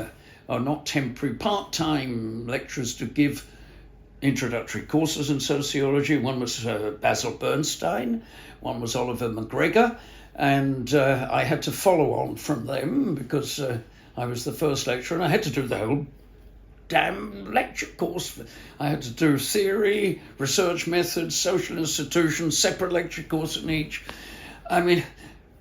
or not temporary, part-time lecturers to give introductory courses in sociology. One was Basil Bernstein, one was Oliver McGregor, and I had to follow on from them because I was the first lecturer, and I had to do the whole damn lecture course. I had to do theory, research methods, social institutions, separate lecture course in each. I mean,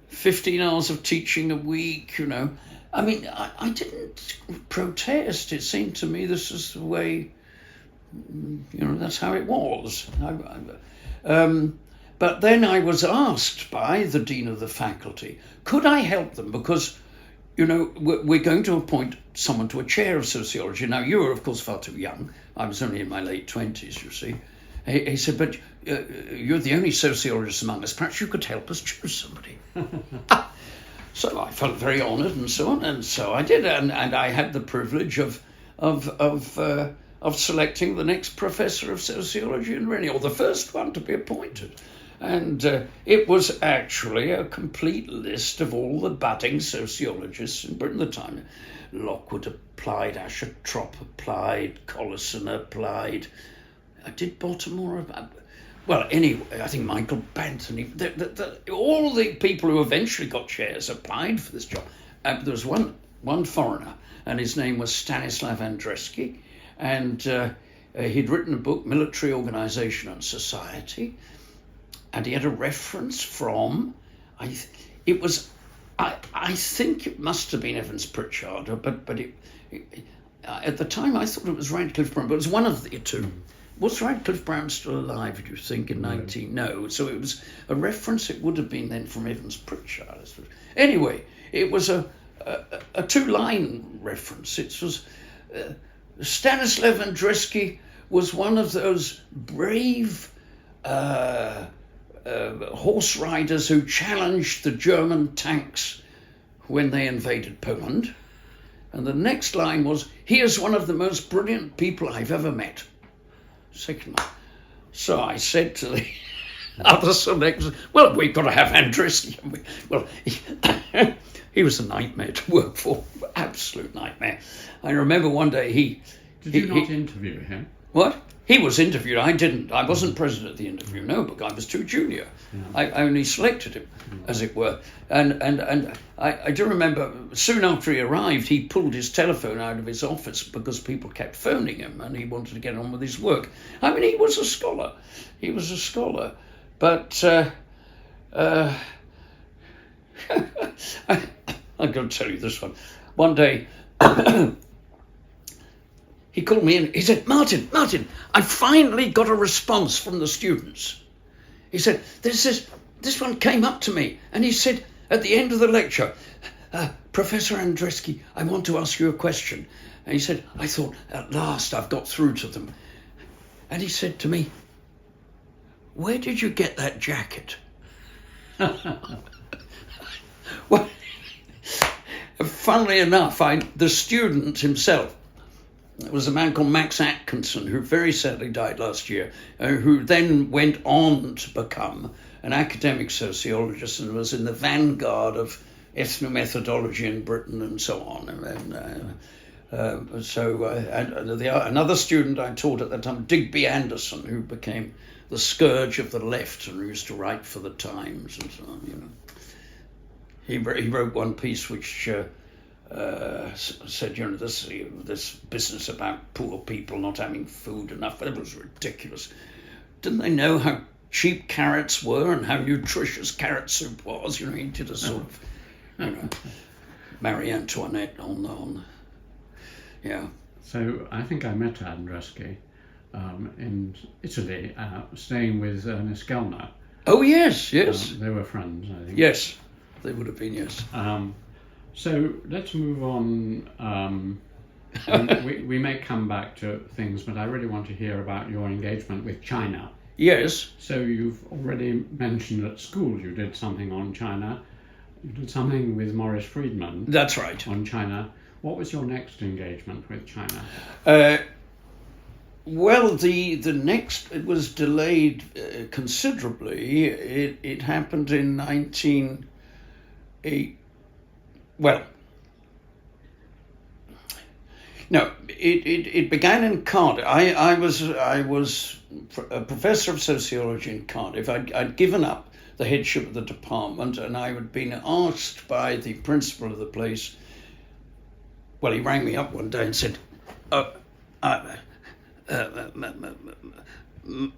15 hours of teaching a week, you know. I mean, I didn't protest. It seemed to me this is the way, you know, that's how it was. But then I was asked by the Dean of the Faculty, could I help them? Because, you know, we're going to appoint someone to a chair of sociology. Now, you were, of course, far too young. I was only in my late 20s, you see. He said, but you're the only sociologist among us. Perhaps you could help us choose somebody. So I felt very honoured and so on. And so I did. And I had the privilege of selecting the next professor of sociology in Reading, or the first one to be appointed. And it was actually a complete list of all the budding sociologists in Britain at the time. Lockwood applied, Asher Trop applied, Collison applied. Did Baltimore? Well, anyway, I think Michael Banton. All the people who eventually got chairs applied for this job. There was one foreigner, and his name was Stanislav Andreski, and he'd written a book, Military Organization and Society, and he had a reference from, I think it must have been Evans Pritchard, but at the time I thought it was Radcliffe Brown, but it was one of the two. Was Radcliffe Brown still alive, do you think, in 19? No, so it was a reference. It would have been then from Evans Pritchard. Anyway, it was a 2-line reference. It was Stanislav Andreski was one of those brave horse riders who challenged the German tanks when they invaded Poland. And the next line was, "He is one of the most brilliant people I've ever met." Second line. So I said to the other selectors, "Well, we've got to have Andreski." Well, he was a nightmare to work for, absolute nightmare. I remember one day Did you not interview him? What? He was interviewed. I didn't. I wasn't present at the interview. No, because I was too junior. Yeah. I only selected him, as it were. And I do remember soon after he arrived, he pulled his telephone out of his office because people kept phoning him, and he wanted to get on with his work. I mean, he was a scholar. He was a scholar, but I'm going to tell you this one. One day. He called me in. He said, Martin, I finally got a response from the students. He said, this one came up to me, and he said at the end of the lecture, Professor Andreski, I want to ask you a question. And he said, I thought, at last I've got through to them. And he said to me, where did you get that jacket? Well, funnily enough, the student himself, it was a man called Max Atkinson, who very sadly died last year, who then went on to become an academic sociologist and was in the vanguard of ethnomethodology in Britain and so on. Another student I taught at that time, Digby Anderson, who became the scourge of the left and who used to write for the Times and so on. You know, he wrote one piece which said, you know, this business about poor people not having food enough, it was ridiculous. Didn't they know how cheap carrots were and how nutritious carrot soup was? You know, he did a sort of, you know, Marie Antoinette on. Yeah. So I think I met Andreski in Italy, staying with Ernest Gellner. Oh, yes. They were friends, I think. Yes, they would have been, yes. So let's move on. We may come back to things, but I really want to hear about your engagement with China. Yes. So you've already mentioned at school you did something on China. You did something with Morris Friedman. That's right. On China. What was your next engagement with China? Well, the next, it was delayed considerably. It happened in 1908. Well, no, it began in Cardiff. I was a professor of sociology in Cardiff. I'd given up the headship of the department, and I had been asked by the principal of the place. Well, he rang me up one day and said,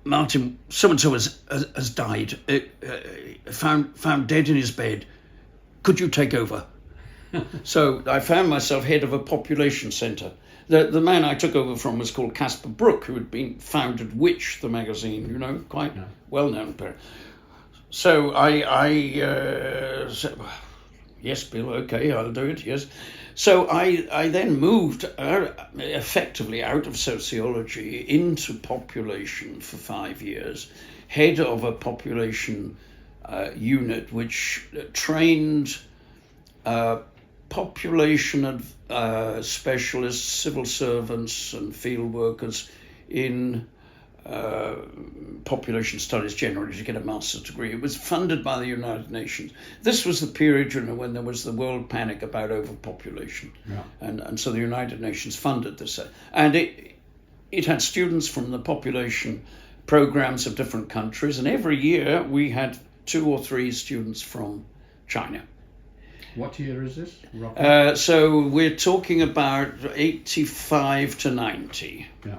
Martin, so-and-so has died, found dead in his bed. Could you take over? So I found myself head of a population centre. The man I took over from was called Caspar Brooke, who had been founded Which, the magazine, you know, quite well-known pair. So I said, yes, Bill, okay, I'll do it, yes. So I then moved effectively out of sociology into population for 5 years, head of a population unit which trained population specialists, civil servants and field workers in population studies generally to get a master's degree. It was funded by the United Nations. This was the period, you know, when there was the world panic about overpopulation. Yeah. And so the United Nations funded this. And it had students from the population programs of different countries, and every year we had 2 or 3 students from China. What year is this? So we're talking about 85 to 90. Yeah.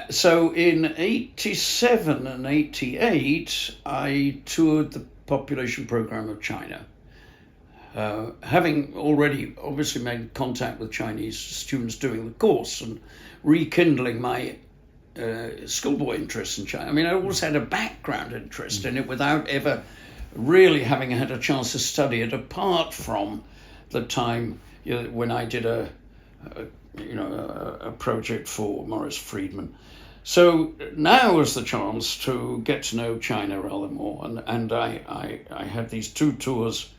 So in 87 and 88, I toured the population program of China. Having already obviously made contact with Chinese students doing the course and rekindling my schoolboy interest in China. I mean, I always had a background interest in it without ever really having had a chance to study it, apart from the time when I did a project for Morris Friedman. So now was the chance to get to know China rather more, and I had these 2 tours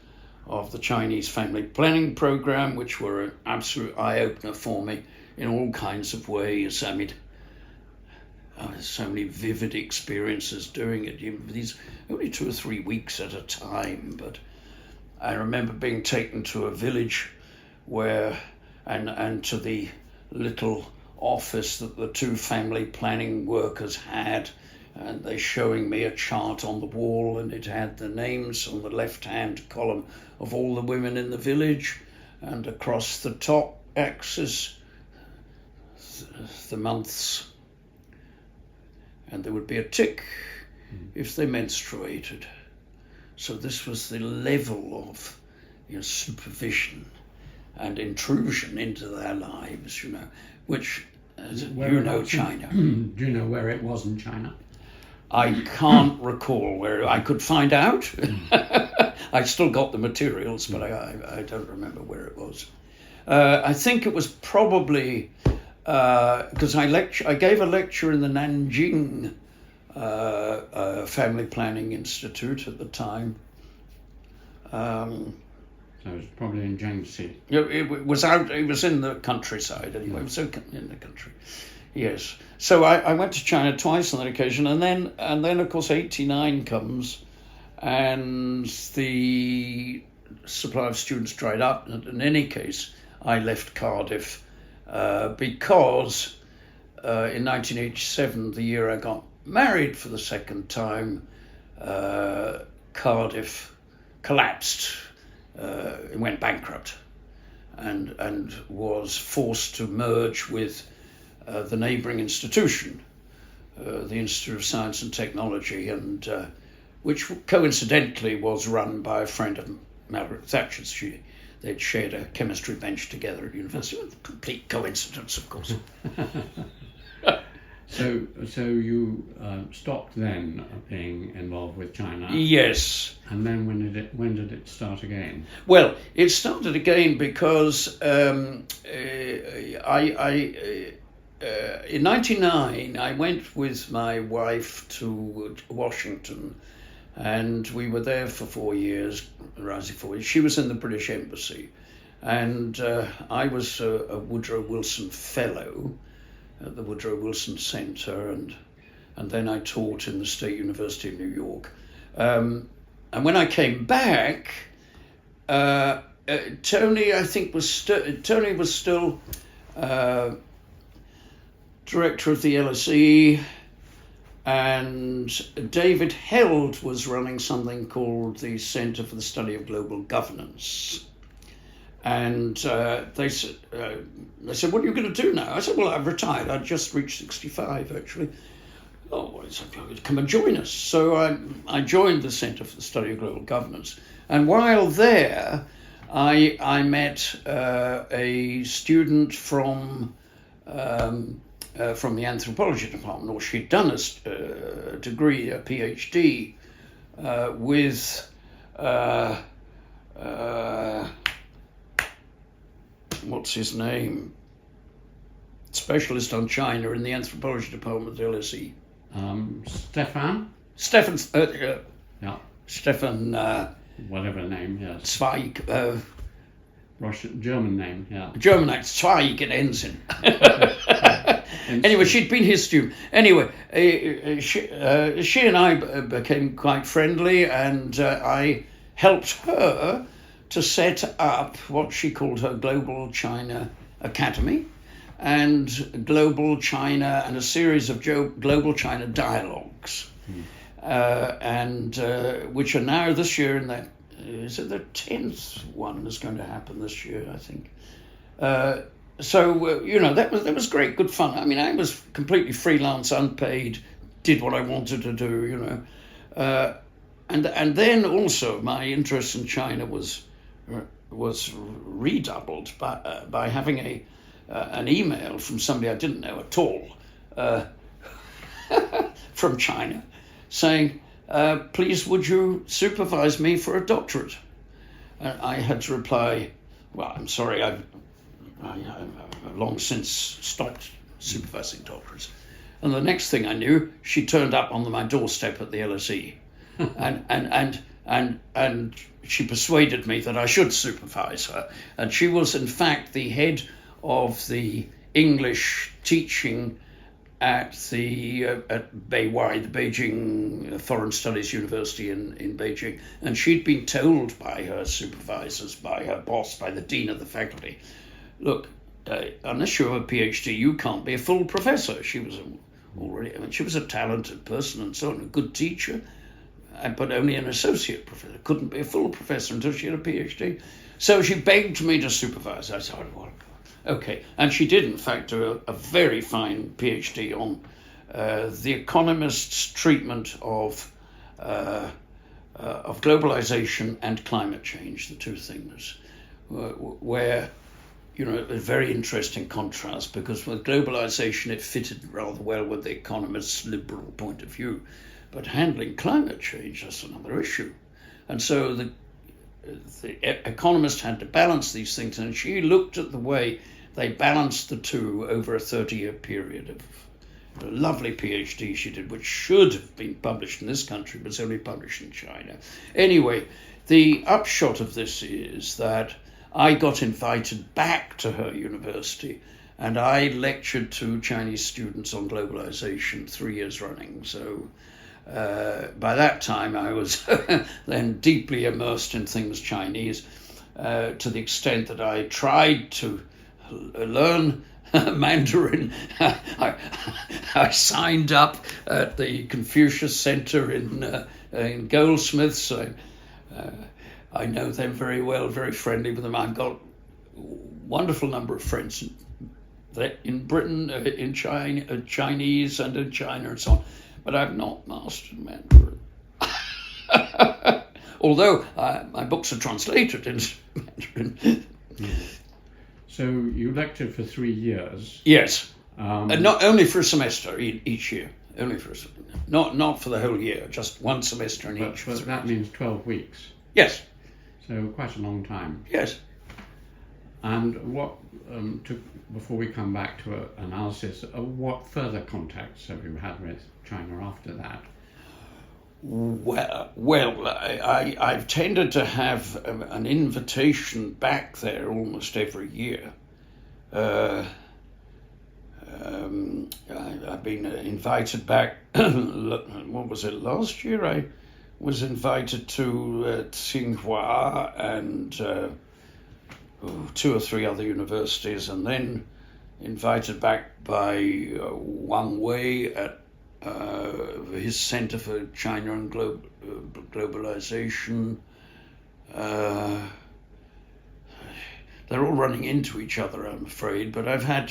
of the Chinese family planning program, which were an absolute eye-opener for me in all kinds of ways. I mean, so many vivid experiences doing it. These only 2 or 3 weeks at a time, but I remember being taken to a village where, and to the little office that the 2 family planning workers had, and they showing me a chart on the wall, and it had the names on the left-hand column of all the women in the village, and across the top axis the months, and there would be a tick if they menstruated. So this was the level of supervision and intrusion into their lives, which, as China. Do you know where it was in China? I can't recall where. I could find out. I still got the materials, but I don't remember where it was. I think it was probably because I gave a lecture in the Nanjing Family Planning Institute at the time. So it was probably in Jiangxi. It was out. It was in the countryside anyway. It was in the country. Yes. So I went to China twice on that occasion, and then of course 1989 comes, and the supply of students dried up. And in any case, I left Cardiff because in 1987, the year I got married for the second time, Cardiff collapsed. It went bankrupt, and was forced to merge with the neighbouring institution, the Institute of Science and Technology, and which coincidentally was run by a friend of Margaret Thatcher's. They'd shared a chemistry bench together at university. Complete coincidence, of course. So you stopped then being involved with China. Yes. And then when did it start again? Well, it started again because in 1999 I went with my wife to Washington, and we were there for 4 years, rising 4 years. She was in the British Embassy, and I was a Woodrow Wilson Fellow at the Woodrow Wilson Center, and then I taught in the State University of New York. And when I came back, Tony, I think, was still director of the LSE, and David Held was running something called the Center for the Study of Global Governance. And they said, "What are you going to do now?" I said, "Well, I've retired. I'd just reached 65, actually." "Oh, well," he said, "come and join us." So I joined the Center for the Study of Global Governance. And while there, I met a student from the anthropology department, or she'd done a degree, a PhD, with what's his name? Specialist on China in the anthropology department at LSE. Stefan? Stefan. Yeah. Stefan. Whatever the name, yes. Zweig. Russian, German name, yeah. German name, Zweig, it ends in. Anyway, she'd been his student. Anyway, she and I became quite friendly, and I helped her to set up what she called her Global China Academy, and Global China, and a series of Global China dialogues, and which are now this year in that. Is it the 10th one is going to happen this year, I think. So that was great, good fun. I mean, I was completely freelance, unpaid, did what I wanted to do, and then also my interest in China was redoubled by having an email from somebody I didn't know at all from China, saying, "Please, would you supervise me for a doctorate?" And I had to reply, "Well, I'm sorry, I've long since stopped supervising doctorates." And the next thing I knew, she turned up on my doorstep at the LSE, and she persuaded me that I should supervise her. And she was in fact the head of the English teaching at BeiY, the Beijing Foreign Studies University in Beijing, and she'd been told by her supervisors, by her boss, by the dean of the faculty, look, unless you have a PhD, you can't be a full professor. She was she was a talented person and so on, a good teacher, but only an associate professor. Couldn't be a full professor until she had a PhD. So she begged me to supervise. I said, well, okay. And she did, in fact, do a very fine PhD on the economist's treatment of globalization and climate change, the two things, where, you know, a very interesting contrast, because with globalization it fitted rather well with the economist's liberal point of view, but handling climate change, that's another issue. And so the economist had to balance these things, and she looked at the way they balanced the two over a 30-year period. Of a lovely PhD she did, which should have been published in this country, but it's only published in China. Anyway, the upshot of this is that I got invited back to her university, and I lectured to Chinese students on globalization 3 years running. So by that time I was then deeply immersed in things Chinese, to the extent that I tried to learn Mandarin. I signed up at the Confucius Center in Goldsmiths. I know them very well, very friendly with them. I've got a wonderful number of friends in Britain, in China, Chinese and in China and so on. But I've not mastered Mandarin. Although my books are translated into Mandarin. So you lectured for 3 years. Yes. Not only for a semester each year. Only for not for the whole year, just one semester in each. But that means 12 weeks. Yes. So quite a long time. Yes. And what, before we come back to analysis, what further contacts have you had with China after that? Well, I've tended to have an invitation back there almost every year. I've been invited back, what was it, last year? I was invited to Tsinghua and 2 or 3 other universities, and then invited back by Wang Wei at his Center for China and Globalization. They're all running into each other, I'm afraid, but I've had...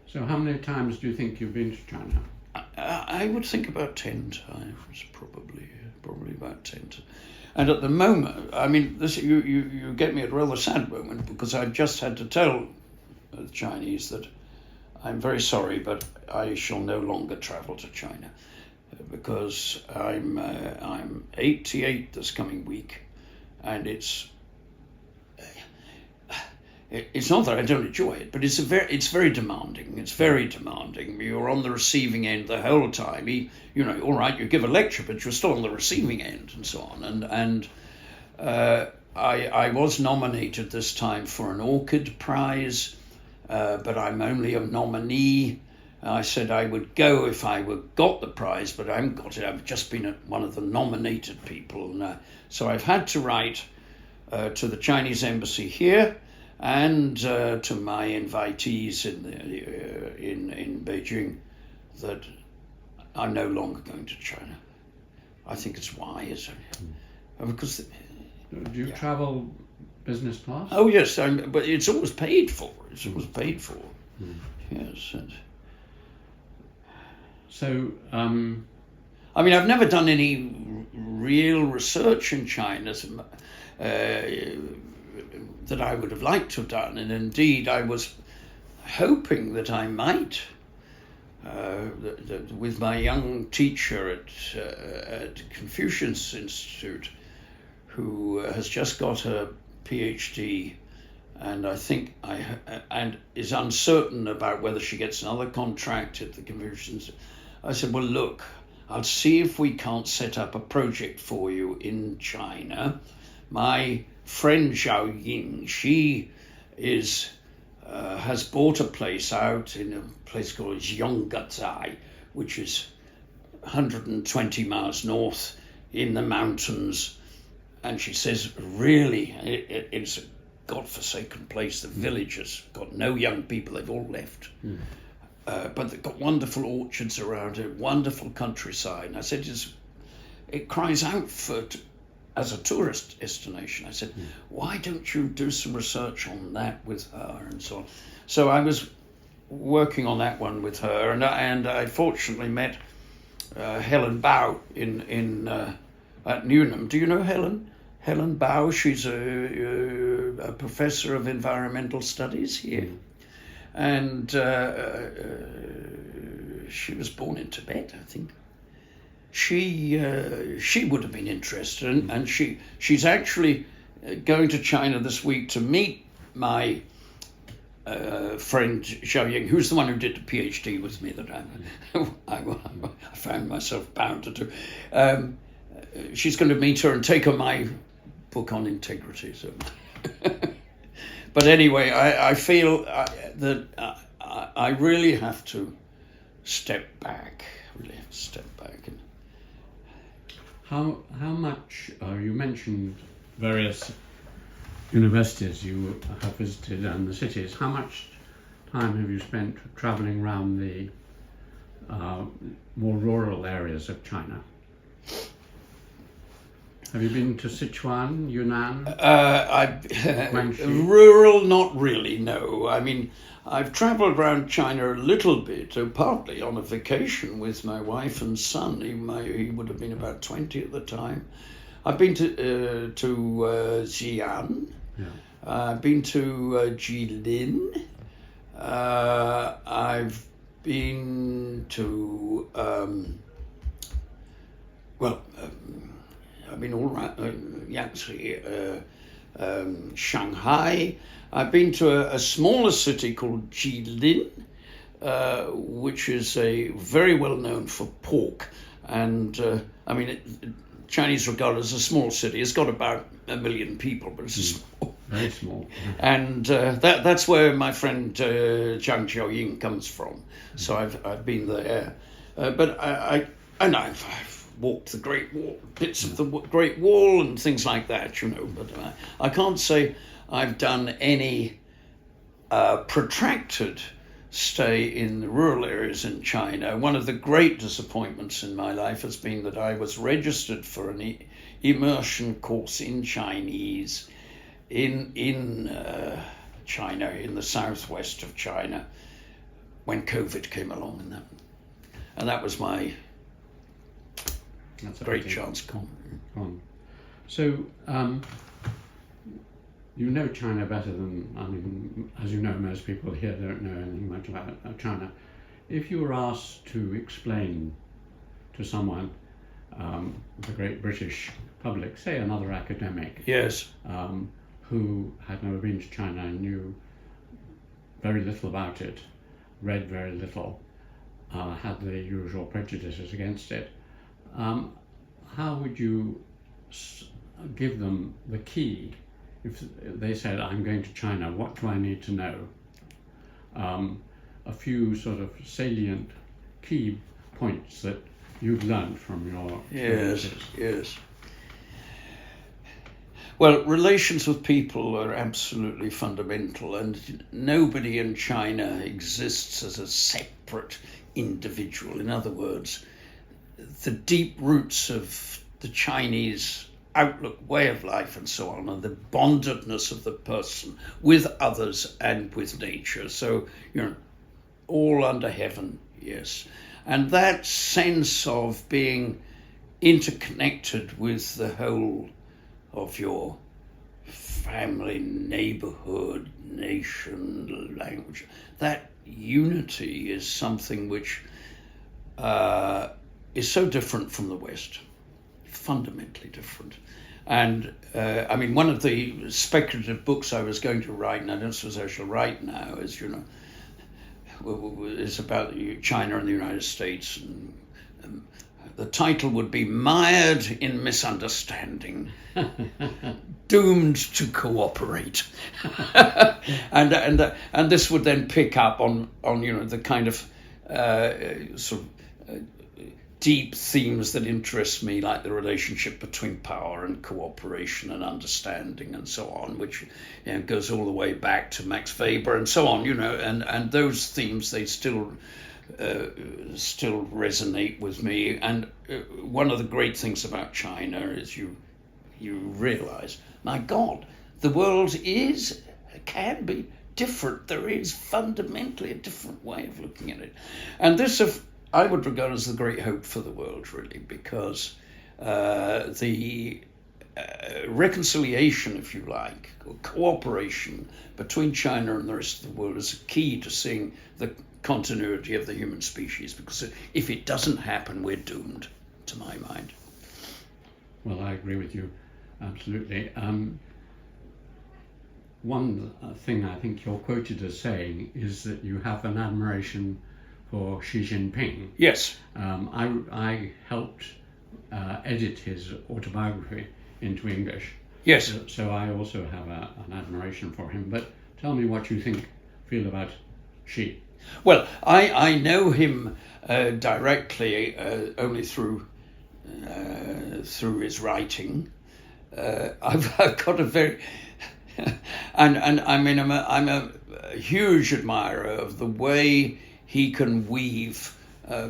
So how many times do you think you've been to China? I would think about 10 times, probably about 10 times. And at the moment, I mean, this you get me at a rather sad moment, because I've just had to tell the Chinese that I'm very sorry, but I shall no longer travel to China, because I'm 88 this coming week, and it's not that I don't enjoy it, but it's very demanding. It's very demanding. You're on the receiving end the whole time. You know, all right, you give a lecture, but you're still on the receiving end and so on. And I was nominated this time for an Orchid Prize, but I'm only a nominee. I said I would go if I got the prize, but I haven't got it. I've just been one of the nominated people. So I've had to write to the Chinese embassy here, and to my invitees in Beijing, that I'm no longer going to China. I think it's wise, because. Do you travel business class? Oh yes, but it's always paid for. It's always paid for. Yes. So. I mean, I've never done any real research in China that I would have liked to have done, and indeed I was hoping that I might, with my young teacher at Confucius Institute, who has just got her PhD and I think and is uncertain about whether she gets another contract at the Confucians. I said, well, look, I'll see if we can't set up a project for you in China. My friend Zhao Ying, she has bought a place out in a place called Yonggazai, which is 120 miles north in the mountains. And she says, really, it's a godforsaken place. The village has got no young people, they've all left. But they've got wonderful orchards around it, wonderful countryside. And I said, it cries out as a tourist destination. I said, why don't you do some research on that with her and so on? So I was working on that one with her, and I fortunately met Helen Bao at Newnham. Do you know Helen? Helen Bao, she's a professor of environmental studies here. And she was born in Tibet, I think. She would have been interested, and she's actually going to China this week to meet my friend Zhao Ying, who's the one who did the PhD with me that I found myself bound to do. She's going to meet her and take her my book on integrity. So. But anyway, I feel that I really have to step back. And how much you mentioned various universities you have visited and the cities. How much time have you spent travelling around the more rural areas of China? Have you been to Sichuan, Yunnan? Rural, not really, no. I mean, I've travelled around China a little bit, partly on a vacation with my wife and son. He would have been about 20 at the time. I've been to Xi'an. Yeah. I've been to Jilin. I've been to, I've been all around Yangtze, Shanghai. I've been to a smaller city called Jilin, which is very well known for pork. And Chinese regard as a small city. It's got about 1 million people, but it's small. Very small. And that's where my friend Zhang Xiaoying comes from. So I've been there. But I've walked the Great Wall, bits of the Great Wall and things like that, you know. But I can't say I've done any protracted stay in the rural areas in China. One of the great disappointments in my life has been that I was registered for an immersion course in Chinese in China, in the southwest of China, when COVID came along, and that was my great chance gone. So, you know China better than, as you know, most people here don't know anything much about China. If you were asked to explain to someone, the great British public, say another academic, yes, who had never been to China and knew very little about it, read very little, had the usual prejudices against it, how would you give them the key? If they said, I'm going to China, what do I need to know? A few sort of salient key points that you've learned from your experiences. Yes. Well, relations with people are absolutely fundamental, and nobody in China exists as a separate individual. In other words, the deep roots of the Chinese outlook, way of life and so on, and the bondedness of the person with others and with nature. So, all under heaven, yes. And that sense of being interconnected with the whole of your family, neighborhood, nation, language, that unity is something which is so different from the West, fundamentally different. And I mean, one of the speculative books I was going to write, and I don't suppose I shall write now, is, it's about China and the United States. And the title would be Mired in Misunderstanding, Doomed to Cooperate. and this would then pick up on the kind of sort of deep themes that interest me, like the relationship between power and cooperation and understanding and so on, which goes all the way back to Max Weber and so on, and those themes, they still resonate with me. And one of the great things about China is you realize, my God, the world can be different. There is fundamentally a different way of looking at it, and this I would regard as the great hope for the world, really, because the reconciliation, if you like, or cooperation between China and the rest of the world is key to seeing the continuity of the human species, because if it doesn't happen, we're doomed, to my mind. Well, I agree with you, absolutely. One thing I think you're quoted as saying is that you have an admiration for Xi Jinping. Yes. I helped edit his autobiography into English. Yes. So I also have an admiration for him. But tell me what you feel about Xi. Well, I know him directly only through his writing. I've got a very and I mean I'm a huge admirer of the way he can weave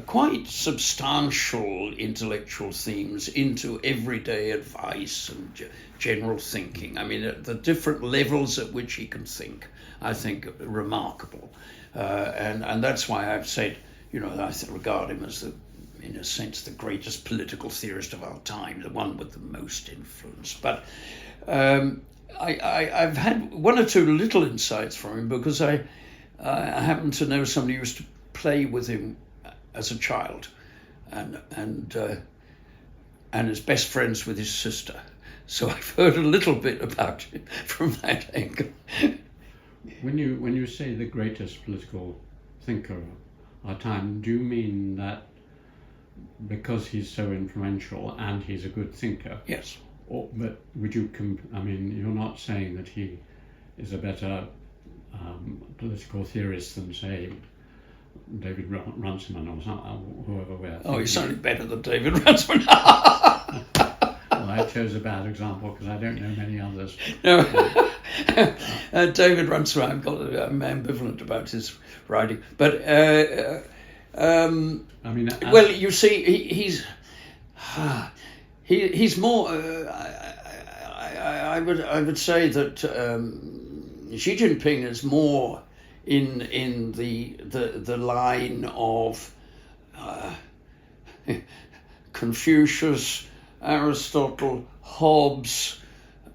quite substantial intellectual themes into everyday advice and general thinking. I mean, the different levels at which he can think, I think, remarkable. And that's why I've said, I regard him as in a sense, the greatest political theorist of our time, the one with the most influence. But I've had one or two little insights from him, because I happen to know somebody who used to play with him as a child, and is best friends with his sister. So I've heard a little bit about him from that angle. When you say the greatest political thinker of our time, do you mean that because he's so influential and he's a good thinker? Yes. But would you? You're not saying that he is a better political theorist than, say, David Runciman or whoever we're thinking. Oh, he's certainly better than David Runciman. Well, I chose a bad example because I don't know many others. No, David Runciman, I'm ambivalent about his writing, but well, you see, he's more. I would say that Xi Jinping is more in the line of Confucius, Aristotle, Hobbes,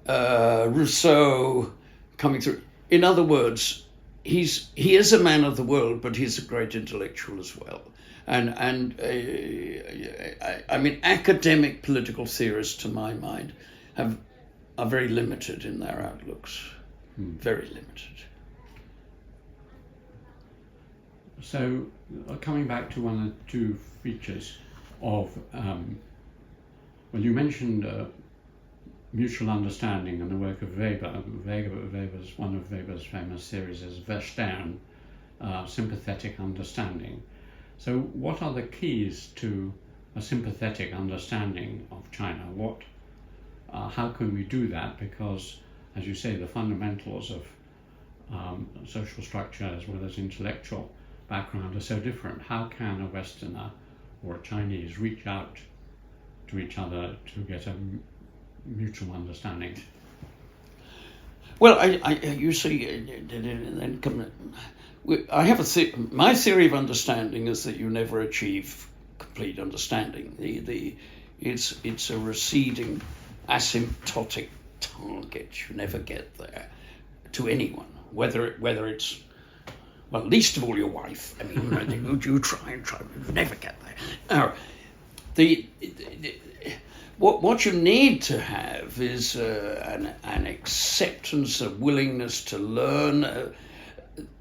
Rousseau coming through. In other words, he is a man of the world, but he's a great intellectual as well. And I mean, academic political theorists, to my mind, are very limited in their outlooks. Very limited. So, coming back to one or two features of, you mentioned mutual understanding and the work of Weber. One of Weber's famous theories is Verstehen, sympathetic understanding. So, what are the keys to a sympathetic understanding of China? How can we do that? Because, as you say, the fundamentals of social structure as well as intellectual background are so different. How can a Westerner or a Chinese reach out to each other to get a mutual understanding? Well, you see, I have my theory of understanding is that you never achieve complete understanding. It's a receding, asymptotic target. You never get there to anyone, whether it's, well, least of all your wife. I mean, you try, you never get there. Now, what you need to have is an acceptance, a willingness to learn,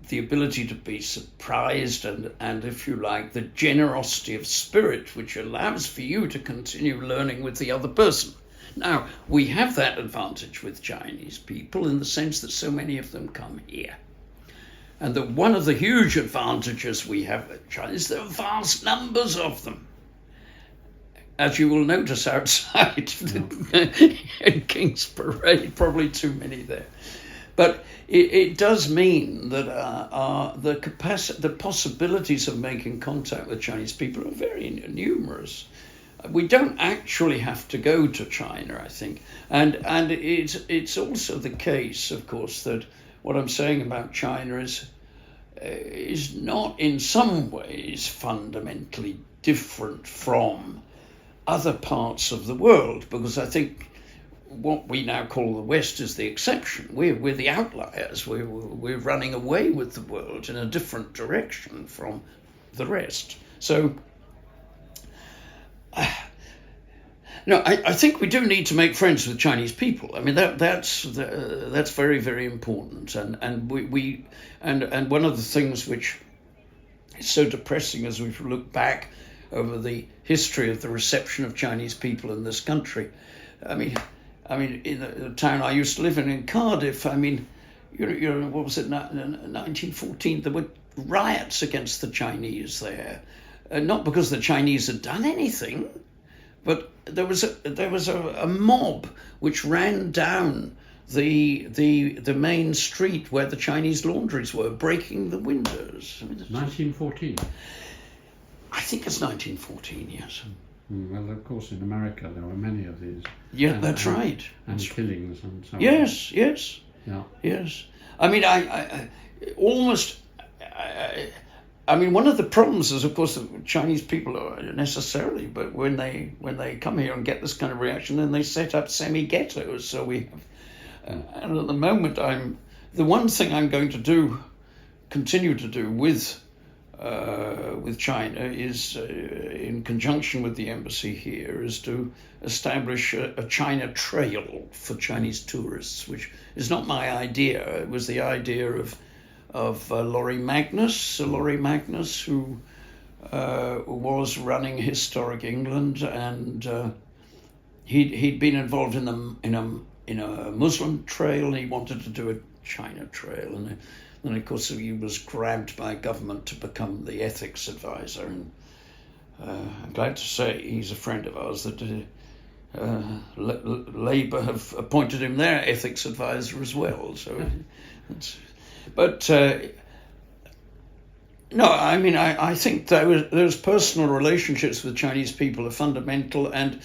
the ability to be surprised, and if you like, the generosity of spirit which allows for you to continue learning with the other person. Now, we have that advantage with Chinese people in the sense that so many of them come here. And that one of the huge advantages we have with China is there are vast numbers of them. As you will notice outside in King's Parade, probably too many there. But it does mean that the possibilities of making contact with Chinese people are very numerous. We don't actually have to go to China, I think. And it's also the case, of course, that what I'm saying about China is not in some ways fundamentally different from other parts of the world, because I think what we now call the West is the exception. We're the outliers. We're running away with the world in a different direction from the rest. So, no, I think we do need to make friends with Chinese people. I mean, that's very, very important. And one of the things which is so depressing as we look back over the history of the reception of Chinese people in this country. I mean, in the town I used to live in Cardiff, I mean, you know, what was it, 1914, there were riots against the Chinese there. Not because the Chinese had done anything, but there was a mob which ran down the main street where the Chinese laundries were, breaking the windows. 1914. I think it's 1914, yes. Well, of course, in America there were many of these. Yeah, that's right. And killings and so on. Yes. Yeah. Yes. I mean, I mean, one of the problems is, of course, that Chinese people are necessarily, but when they come here and get this kind of reaction, then they set up semi-ghettos. So we have, and at the moment, the one thing I'm going to continue to do with China is, in conjunction with the embassy here, is to establish a China trail for Chinese tourists, which is not my idea. It was the idea of Laurie Magnus, who was running Historic England, and he'd been involved in a Muslim trail, and he wanted to do a China trail, and of course he was grabbed by government to become the ethics advisor. And I'm glad to say he's a friend of ours that Labour have appointed him their ethics advisor as well. So, but no, I mean I think those personal relationships with Chinese people are fundamental, and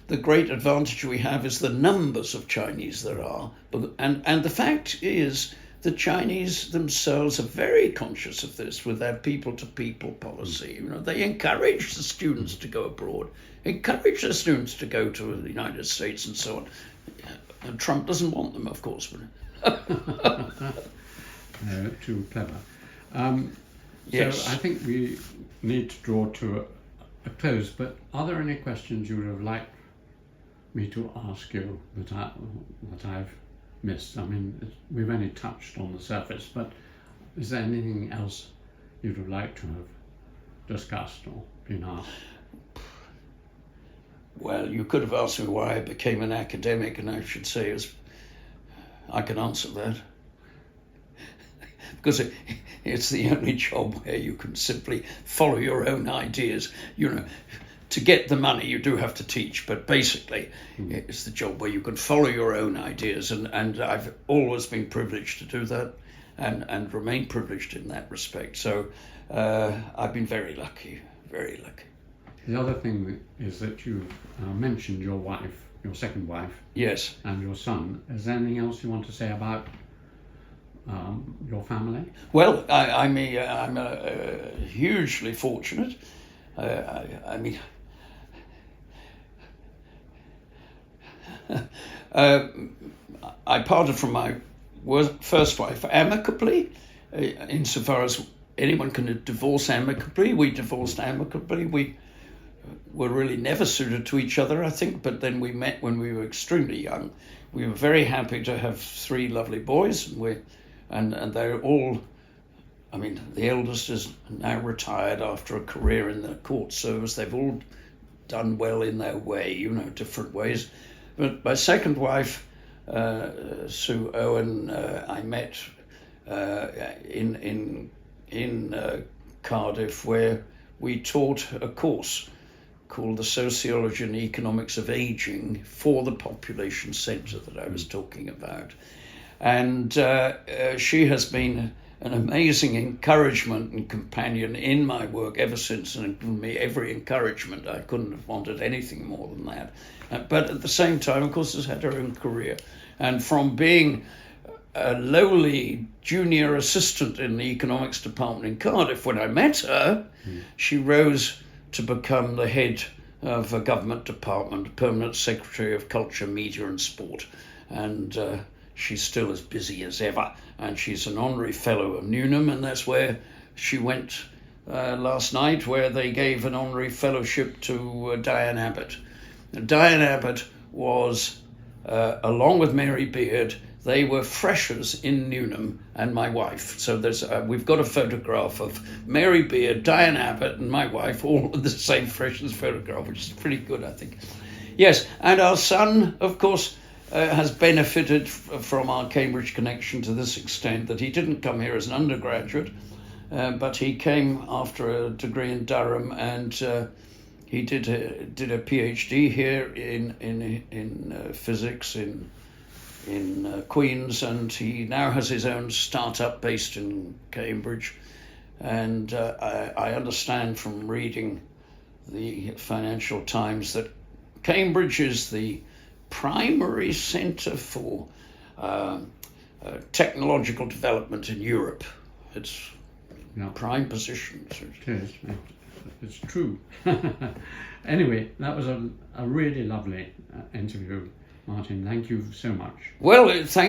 the great advantage we have is the numbers of Chinese there are, and the fact is, the Chinese themselves are very conscious of this with their people-to-people policy. You know, they encourage the students to go abroad, encourage the students to go to the United States and so on. And Trump doesn't want them, of course. But no, too clever. Yes. So I think we need to draw to a close, but are there any questions you would have liked me to ask you that I've missed? I mean, we've only touched on the surface, but is there anything else you'd have liked to have discussed or been asked? Well, you could have asked me why I became an academic, and I should say I can answer that. Because it's the only job where you can simply follow your own ideas. You know, to get the money, you do have to teach, but basically it's the job where you can follow your own ideas, and I've always been privileged to do that, and remain privileged in that respect. So I've been very lucky, very lucky. The other thing is that you've mentioned your wife, your second wife. Yes. And your son. Is there anything else you want to say about your family? Well, I'm hugely fortunate. I mean, I parted from my first wife amicably, insofar as anyone can divorce amicably. We divorced amicably. were really never suited to each other, I think, but then we met when we were extremely young. We were very happy to have 3 lovely boys, and they're all, I mean, the eldest is now retired after a career in the court service. They've all done well in their way, you know, different ways. But my second wife, Sue Owen, I met in Cardiff, where we taught a course called the Sociology and Economics of Aging for the population centre that I was talking about. And she has been an amazing encouragement and companion in my work ever since, and given me every encouragement. I couldn't have wanted anything more than that. But at the same time, of course, has had her own career. And from being a lowly junior assistant in the economics department in Cardiff, when I met her, she rose to become the head of a government department, permanent secretary of culture, media and sport. And she's still as busy as ever. And she's an honorary fellow of Newnham, and that's where she went last night, where they gave an honorary fellowship to Diane Abbott. Now, Diane Abbott was, along with Mary Beard, they were freshers in Newnham, and my wife. So we've got a photograph of Mary Beard, Diane Abbott, and my wife, all with the same freshers photograph, which is pretty good, I think. Yes, and our son, of course, has benefited from our Cambridge connection to this extent that he didn't come here as an undergraduate, but he came after a degree in Durham, and he did a PhD here in physics in Queens, and he now has his own startup based in Cambridge. And I understand from reading the Financial Times that Cambridge is the primary centre for technological development in Europe. It's prime position. It is. It's true. Anyway, that was a really lovely interview, Martin. Thank you so much. Well, thank